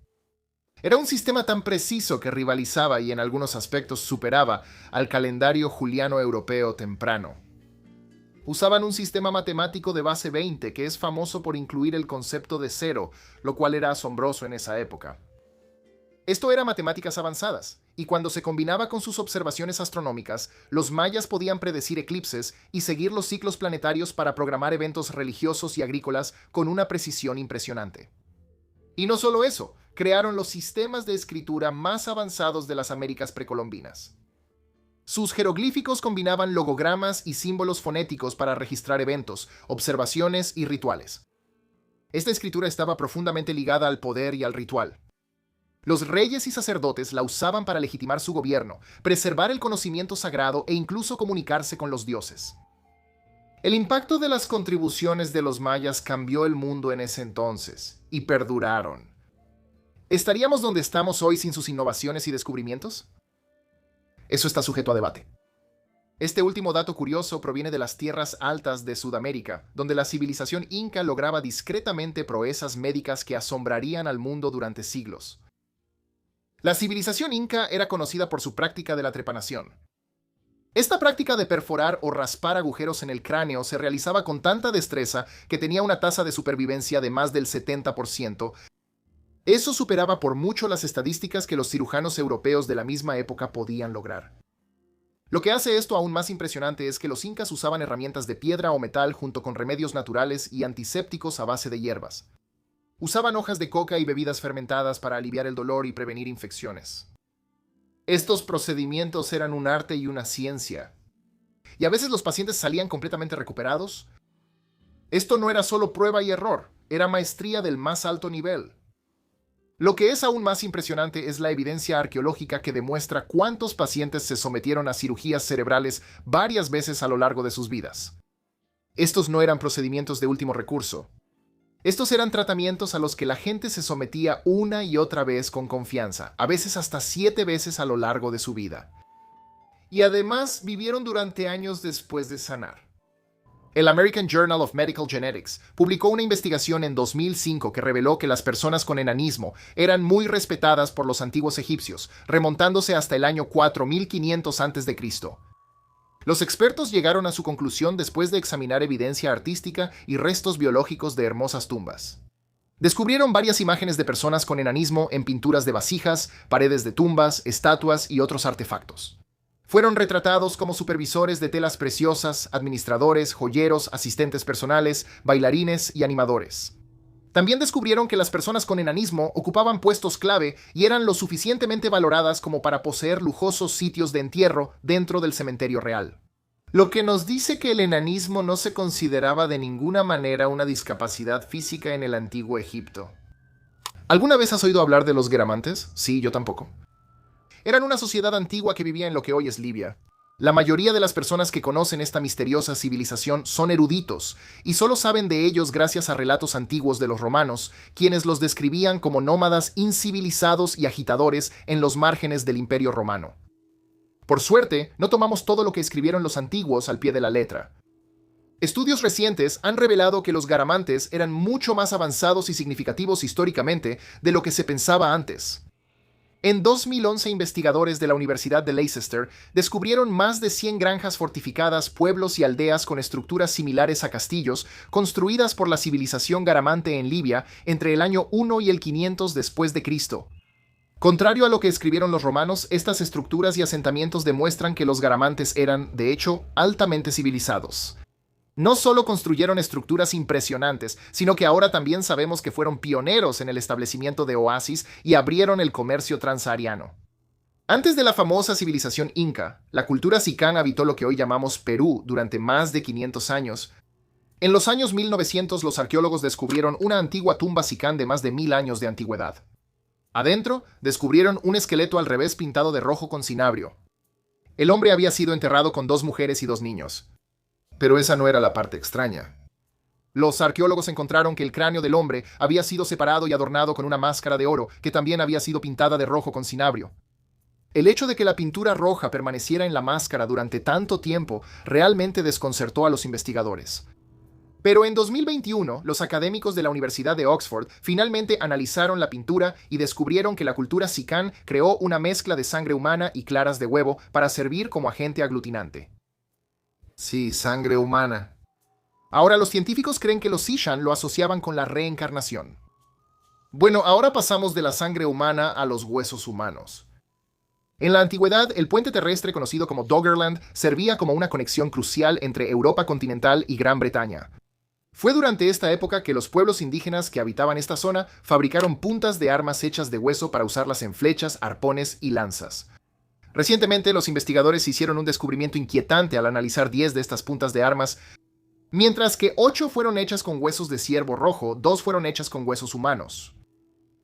Era un sistema tan preciso que rivalizaba y en algunos aspectos superaba al calendario juliano europeo temprano. Usaban un sistema matemático de base 20 que es famoso por incluir el concepto de cero, lo cual era asombroso en esa época. Esto era matemáticas avanzadas, y cuando se combinaba con sus observaciones astronómicas, los mayas podían predecir eclipses y seguir los ciclos planetarios para programar eventos religiosos y agrícolas con una precisión impresionante. Y no solo eso, crearon los sistemas de escritura más avanzados de las Américas precolombinas. Sus jeroglíficos combinaban logogramas y símbolos fonéticos para registrar eventos, observaciones y rituales. Esta escritura estaba profundamente ligada al poder y al ritual. Los reyes y sacerdotes la usaban para legitimar su gobierno, preservar el conocimiento sagrado e incluso comunicarse con los dioses. El impacto de las contribuciones de los mayas cambió el mundo en ese entonces, y perduraron. ¿Estaríamos donde estamos hoy sin sus innovaciones y descubrimientos? Eso está sujeto a debate. Este último dato curioso proviene de las tierras altas de Sudamérica, donde la civilización inca lograba discretamente proezas médicas que asombrarían al mundo durante siglos. La civilización inca era conocida por su práctica de la trepanación. Esta práctica de perforar o raspar agujeros en el cráneo se realizaba con tanta destreza que tenía una tasa de supervivencia de más del 70%. Eso superaba por mucho las estadísticas que los cirujanos europeos de la misma época podían lograr. Lo que hace esto aún más impresionante es que los incas usaban herramientas de piedra o metal junto con remedios naturales y antisépticos a base de hierbas. Usaban hojas de coca y bebidas fermentadas para aliviar el dolor y prevenir infecciones. Estos procedimientos eran un arte y una ciencia. Y a veces los pacientes salían completamente recuperados. Esto no era solo prueba y error, era maestría del más alto nivel. Lo que es aún más impresionante es la evidencia arqueológica que demuestra cuántos pacientes se sometieron a cirugías cerebrales varias veces a lo largo de sus vidas. Estos no eran procedimientos de último recurso. Estos eran tratamientos a los que la gente se sometía una y otra vez con confianza, a veces hasta 7 veces a lo largo de su vida. Y además vivieron durante años después de sanar. El American Journal of Medical Genetics publicó una investigación en 2005 que reveló que las personas con enanismo eran muy respetadas por los antiguos egipcios, remontándose hasta el año 4500 a.C. Los expertos llegaron a su conclusión después de examinar evidencia artística y restos biológicos de hermosas tumbas. Descubrieron varias imágenes de personas con enanismo en pinturas de vasijas, paredes de tumbas, estatuas y otros artefactos. Fueron retratados como supervisores de telas preciosas, administradores, joyeros, asistentes personales, bailarines y animadores. También descubrieron que las personas con enanismo ocupaban puestos clave y eran lo suficientemente valoradas como para poseer lujosos sitios de entierro dentro del cementerio real. Lo que nos dice que el enanismo no se consideraba de ninguna manera una discapacidad física en el antiguo Egipto. ¿Alguna vez has oído hablar de los Garamantes? Sí, yo tampoco. Eran una sociedad antigua que vivía en lo que hoy es Libia. La mayoría de las personas que conocen esta misteriosa civilización son eruditos, y solo saben de ellos gracias a relatos antiguos de los romanos, quienes los describían como nómadas incivilizados y agitadores en los márgenes del Imperio Romano. Por suerte, no tomamos todo lo que escribieron los antiguos al pie de la letra. Estudios recientes han revelado que los Garamantes eran mucho más avanzados y significativos históricamente de lo que se pensaba antes. En 2011, investigadores de la Universidad de Leicester descubrieron más de 100 granjas fortificadas, pueblos y aldeas con estructuras similares a castillos, construidas por la civilización garamante en Libia entre el año 1 y el 500 después de Cristo. Contrario a lo que escribieron los romanos, estas estructuras y asentamientos demuestran que los garamantes eran, de hecho, altamente civilizados. No solo construyeron estructuras impresionantes, sino que ahora también sabemos que fueron pioneros en el establecimiento de oasis y abrieron el comercio transsahariano. Antes de la famosa civilización inca, la cultura sicán habitó lo que hoy llamamos Perú durante más de 500 años. En los años 1900 los arqueólogos descubrieron una antigua tumba sicán de más de 1000 años de antigüedad. Adentro, descubrieron un esqueleto al revés pintado de rojo con cinabrio. El hombre había sido enterrado con 2 mujeres y 2 niños. Pero esa no era la parte extraña. Los arqueólogos encontraron que el cráneo del hombre había sido separado y adornado con una máscara de oro que también había sido pintada de rojo con cinabrio. El hecho de que la pintura roja permaneciera en la máscara durante tanto tiempo realmente desconcertó a los investigadores. Pero en 2021, los académicos de la Universidad de Oxford finalmente analizaron la pintura y descubrieron que la cultura sicán creó una mezcla de sangre humana y claras de huevo para servir como agente aglutinante. Sí, sangre humana. Ahora los científicos creen que los Sishan lo asociaban con la reencarnación. Bueno, ahora pasamos de la sangre humana a los huesos humanos. En la antigüedad, el puente terrestre conocido como Doggerland servía como una conexión crucial entre Europa continental y Gran Bretaña. Fue durante esta época que los pueblos indígenas que habitaban esta zona fabricaron puntas de armas hechas de hueso para usarlas en flechas, arpones y lanzas. Recientemente, los investigadores hicieron un descubrimiento inquietante al analizar 10 de estas puntas de armas. Mientras que 8 fueron hechas con huesos de ciervo rojo, 2 fueron hechas con huesos humanos.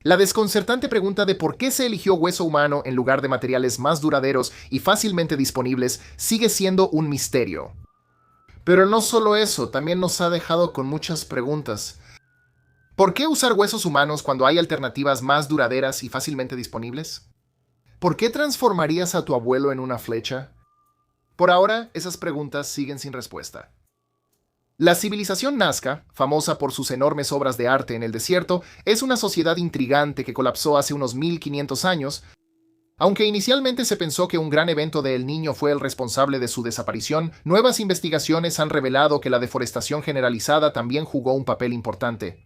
La desconcertante pregunta de por qué se eligió hueso humano en lugar de materiales más duraderos y fácilmente disponibles sigue siendo un misterio. Pero no solo eso, también nos ha dejado con muchas preguntas. ¿Por qué usar huesos humanos cuando hay alternativas más duraderas y fácilmente disponibles? ¿Por qué transformarías a tu abuelo en una flecha? Por ahora, esas preguntas siguen sin respuesta. La civilización Nazca, famosa por sus enormes obras de arte en el desierto, es una sociedad intrigante que colapsó hace unos 1500 años. Aunque inicialmente se pensó que un gran evento de El Niño fue el responsable de su desaparición, nuevas investigaciones han revelado que la deforestación generalizada también jugó un papel importante.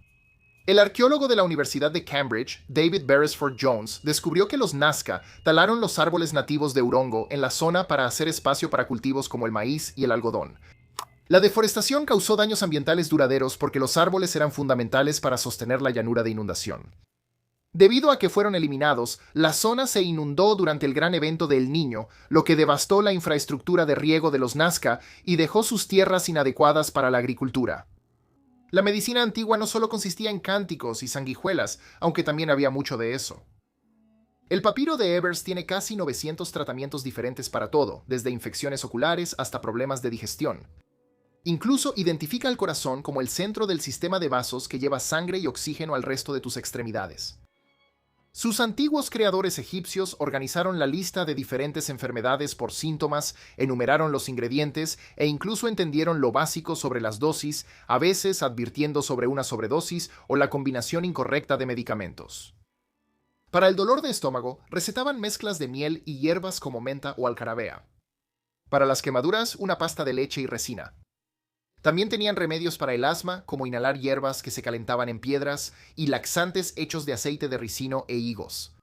El arqueólogo de la Universidad de Cambridge, David Beresford Jones, descubrió que los Nazca talaron los árboles nativos de Urongo en la zona para hacer espacio para cultivos como el maíz y el algodón. La deforestación causó daños ambientales duraderos porque los árboles eran fundamentales para sostener la llanura de inundación. Debido a que fueron eliminados, la zona se inundó durante el gran evento de El Niño, lo que devastó la infraestructura de riego de los Nazca y dejó sus tierras inadecuadas para la agricultura. La medicina antigua no solo consistía en cánticos y sanguijuelas, aunque también había mucho de eso. El papiro de Ebers tiene casi 900 tratamientos diferentes para todo, desde infecciones oculares hasta problemas de digestión. Incluso identifica el corazón como el centro del sistema de vasos que lleva sangre y oxígeno al resto de tus extremidades. Sus antiguos creadores egipcios organizaron la lista de diferentes enfermedades por síntomas, enumeraron los ingredientes e incluso entendieron lo básico sobre las dosis, a veces advirtiendo sobre una sobredosis o la combinación incorrecta de medicamentos. Para el dolor de estómago, recetaban mezclas de miel y hierbas como menta o alcarabea. Para las quemaduras, una pasta de leche y resina. También tenían remedios para el asma, como inhalar hierbas que se calentaban en piedras, y laxantes hechos de aceite de ricino e higos.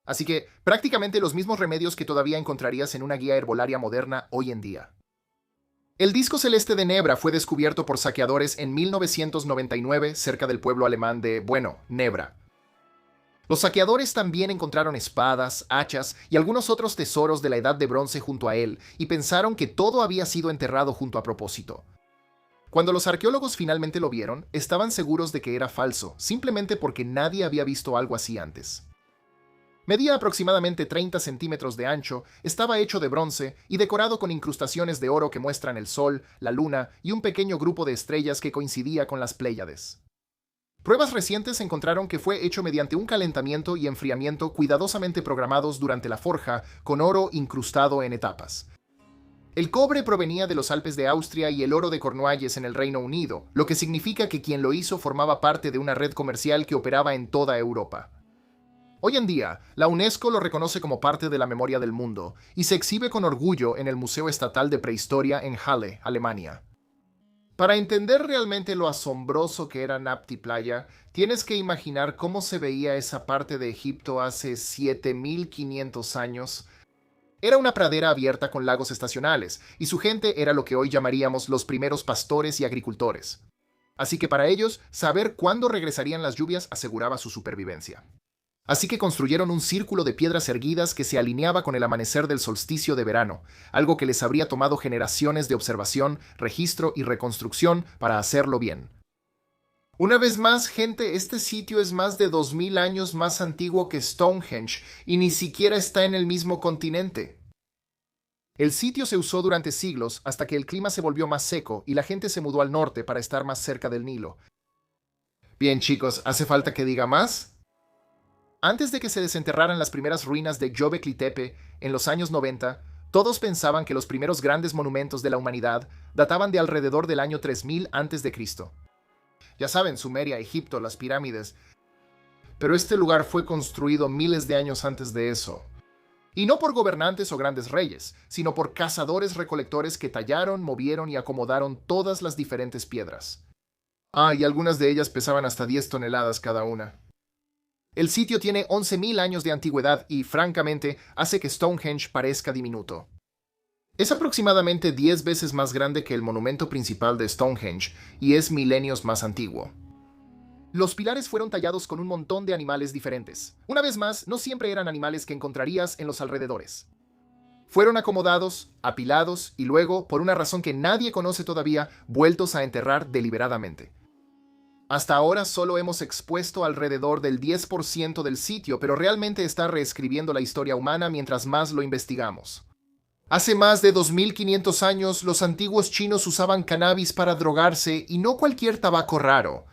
Así que, prácticamente los mismos remedios que todavía encontrarías en una guía herbolaria moderna hoy en día. El disco celeste de Nebra fue descubierto por saqueadores en 1999 cerca del pueblo alemán de, Nebra. Los saqueadores también encontraron espadas, hachas y algunos otros tesoros de la Edad de Bronce junto a él, y pensaron que todo había sido enterrado junto a propósito. Cuando los arqueólogos finalmente lo vieron, estaban seguros de que era falso, simplemente porque nadie había visto algo así antes. Medía aproximadamente 30 centímetros de ancho, estaba hecho de bronce y decorado con incrustaciones de oro que muestran el sol, la luna y un pequeño grupo de estrellas que coincidía con las Pléyades. Pruebas recientes encontraron que fue hecho mediante un calentamiento y enfriamiento cuidadosamente programados durante la forja, con oro incrustado en etapas. El cobre provenía de los Alpes de Austria y el oro de Cornualles en el Reino Unido, lo que significa que quien lo hizo formaba parte de una red comercial que operaba en toda Europa. Hoy en día, la UNESCO lo reconoce como parte de la memoria del mundo y se exhibe con orgullo en el Museo Estatal de Prehistoria en Halle, Alemania. Para entender realmente lo asombroso que era Napti Playa, tienes que imaginar cómo se veía esa parte de Egipto hace 7500 años. Era una pradera abierta con lagos estacionales, y su gente era lo que hoy llamaríamos los primeros pastores y agricultores. Así que para ellos, saber cuándo regresarían las lluvias aseguraba su supervivencia. Así que construyeron un círculo de piedras erguidas que se alineaba con el amanecer del solsticio de verano, algo que les habría tomado generaciones de observación, registro y reconstrucción para hacerlo bien. Una vez más, gente, este sitio es más de 2000 años más antiguo que Stonehenge y ni siquiera está en el mismo continente. El sitio se usó durante siglos hasta que el clima se volvió más seco y la gente se mudó al norte para estar más cerca del Nilo. Bien, chicos, ¿hace falta que diga más? Antes de que se desenterraran las primeras ruinas de Göbekli Tepe en los años 90, todos pensaban que los primeros grandes monumentos de la humanidad databan de alrededor del año 3000 a.C. Ya saben, Sumeria, Egipto, las pirámides. Pero este lugar fue construido miles de años antes de eso. Y no por gobernantes o grandes reyes, sino por cazadores-recolectores que tallaron, movieron y acomodaron todas las diferentes piedras. Y algunas de ellas pesaban hasta 10 toneladas cada una. El sitio tiene 11.000 años de antigüedad y, francamente, hace que Stonehenge parezca diminuto. Es aproximadamente 10 veces más grande que el monumento principal de Stonehenge y es milenios más antiguo. Los pilares fueron tallados con un montón de animales diferentes. Una vez más, no siempre eran animales que encontrarías en los alrededores. Fueron acomodados, apilados y luego, por una razón que nadie conoce todavía, vueltos a enterrar deliberadamente. Hasta ahora solo hemos expuesto alrededor del 10% del sitio, pero realmente está reescribiendo la historia humana mientras más lo investigamos. Hace más de 2500 años, los antiguos chinos usaban cannabis para drogarse y no cualquier tabaco raro.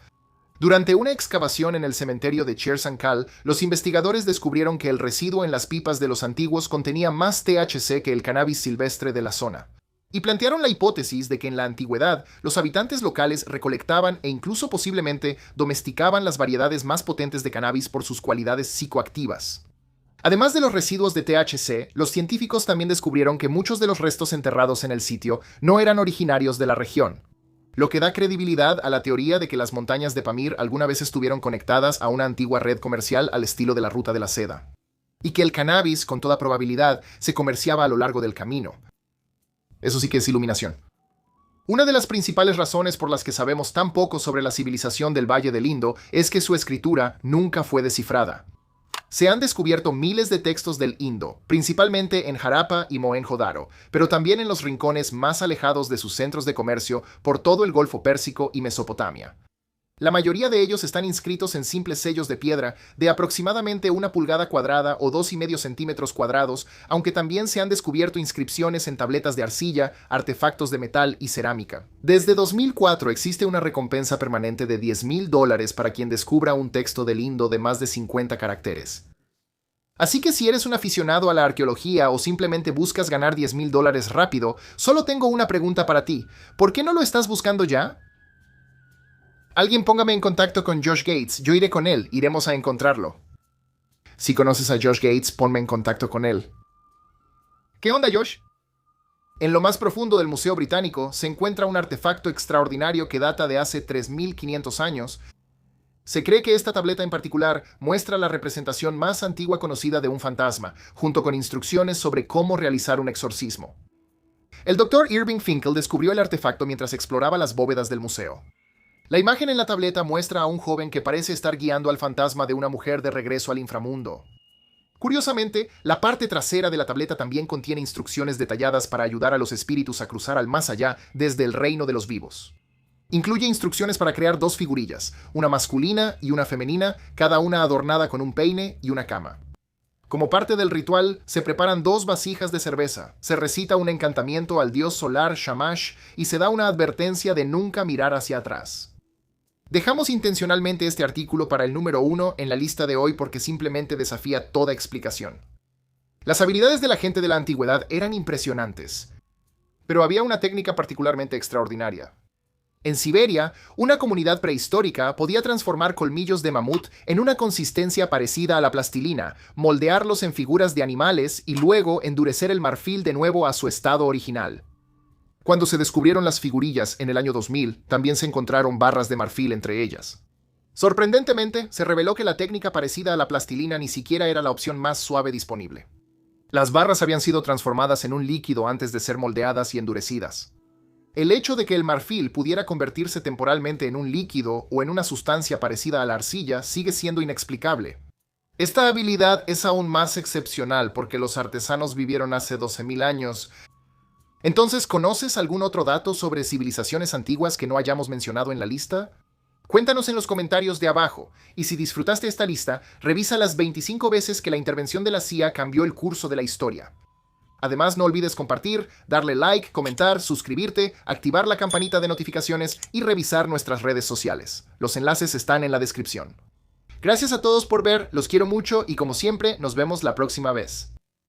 Durante una excavación en el cementerio de Chersankal, los investigadores descubrieron que el residuo en las pipas de los antiguos contenía más THC que el cannabis silvestre de la zona. Y plantearon la hipótesis de que en la antigüedad los habitantes locales recolectaban e incluso posiblemente domesticaban las variedades más potentes de cannabis por sus cualidades psicoactivas. Además de los residuos de THC, los científicos también descubrieron que muchos de los restos enterrados en el sitio no eran originarios de la región, lo que da credibilidad a la teoría de que las montañas de Pamir alguna vez estuvieron conectadas a una antigua red comercial al estilo de la Ruta de la Seda, y que el cannabis, con toda probabilidad, se comerciaba a lo largo del camino. Eso sí que es iluminación. Una de las principales razones por las que sabemos tan poco sobre la civilización del Valle del Indo es que su escritura nunca fue descifrada. Se han descubierto miles de textos del Indo, principalmente en Harappa y Mohenjo-Daro, pero también en los rincones más alejados de sus centros de comercio por todo el Golfo Pérsico y Mesopotamia. La mayoría de ellos están inscritos en simples sellos de piedra de aproximadamente 1 pulgada cuadrada o 2,5 centímetros cuadrados, aunque también se han descubierto inscripciones en tabletas de arcilla, artefactos de metal y cerámica. Desde 2004 existe una recompensa permanente de $10,000 para quien descubra un texto del Indo de más de 50 caracteres. Así que si eres un aficionado a la arqueología o simplemente buscas ganar $10,000 rápido, solo tengo una pregunta para ti. ¿Por qué no lo estás buscando ya? Alguien póngame en contacto con Josh Gates, yo iré con él, iremos a encontrarlo. Si conoces a Josh Gates, ponme en contacto con él. ¿Qué onda, Josh? En lo más profundo del Museo Británico se encuentra un artefacto extraordinario que data de hace 3.500 años. Se cree que esta tableta en particular muestra la representación más antigua conocida de un fantasma, junto con instrucciones sobre cómo realizar un exorcismo. El Dr. Irving Finkel descubrió el artefacto mientras exploraba las bóvedas del museo. La imagen en la tableta muestra a un joven que parece estar guiando al fantasma de una mujer de regreso al inframundo. Curiosamente, la parte trasera de la tableta también contiene instrucciones detalladas para ayudar a los espíritus a cruzar al más allá desde el reino de los vivos. Incluye instrucciones para crear 2 figurillas, una masculina y una femenina, cada una adornada con un peine y una cama. Como parte del ritual, se preparan 2 vasijas de cerveza, se recita un encantamiento al dios solar Shamash y se da una advertencia de nunca mirar hacia atrás. Dejamos intencionalmente este artículo para el número 1 en la lista de hoy porque simplemente desafía toda explicación. Las habilidades de la gente de la antigüedad eran impresionantes, pero había una técnica particularmente extraordinaria. En Siberia, una comunidad prehistórica podía transformar colmillos de mamut en una consistencia parecida a la plastilina, moldearlos en figuras de animales y luego endurecer el marfil de nuevo a su estado original. Cuando se descubrieron las figurillas en el año 2000, también se encontraron barras de marfil entre ellas. Sorprendentemente, se reveló que la técnica parecida a la plastilina ni siquiera era la opción más suave disponible. Las barras habían sido transformadas en un líquido antes de ser moldeadas y endurecidas. El hecho de que el marfil pudiera convertirse temporalmente en un líquido o en una sustancia parecida a la arcilla sigue siendo inexplicable. Esta habilidad es aún más excepcional porque los artesanos vivieron hace 12,000 años. Entonces, ¿conoces algún otro dato sobre civilizaciones antiguas que no hayamos mencionado en la lista? Cuéntanos en los comentarios de abajo, y si disfrutaste esta lista, revisa las 25 veces que la intervención de la CIA cambió el curso de la historia. Además, no olvides compartir, darle like, comentar, suscribirte, activar la campanita de notificaciones y revisar nuestras redes sociales. Los enlaces están en la descripción. Gracias a todos por ver, los quiero mucho y como siempre, nos vemos la próxima vez.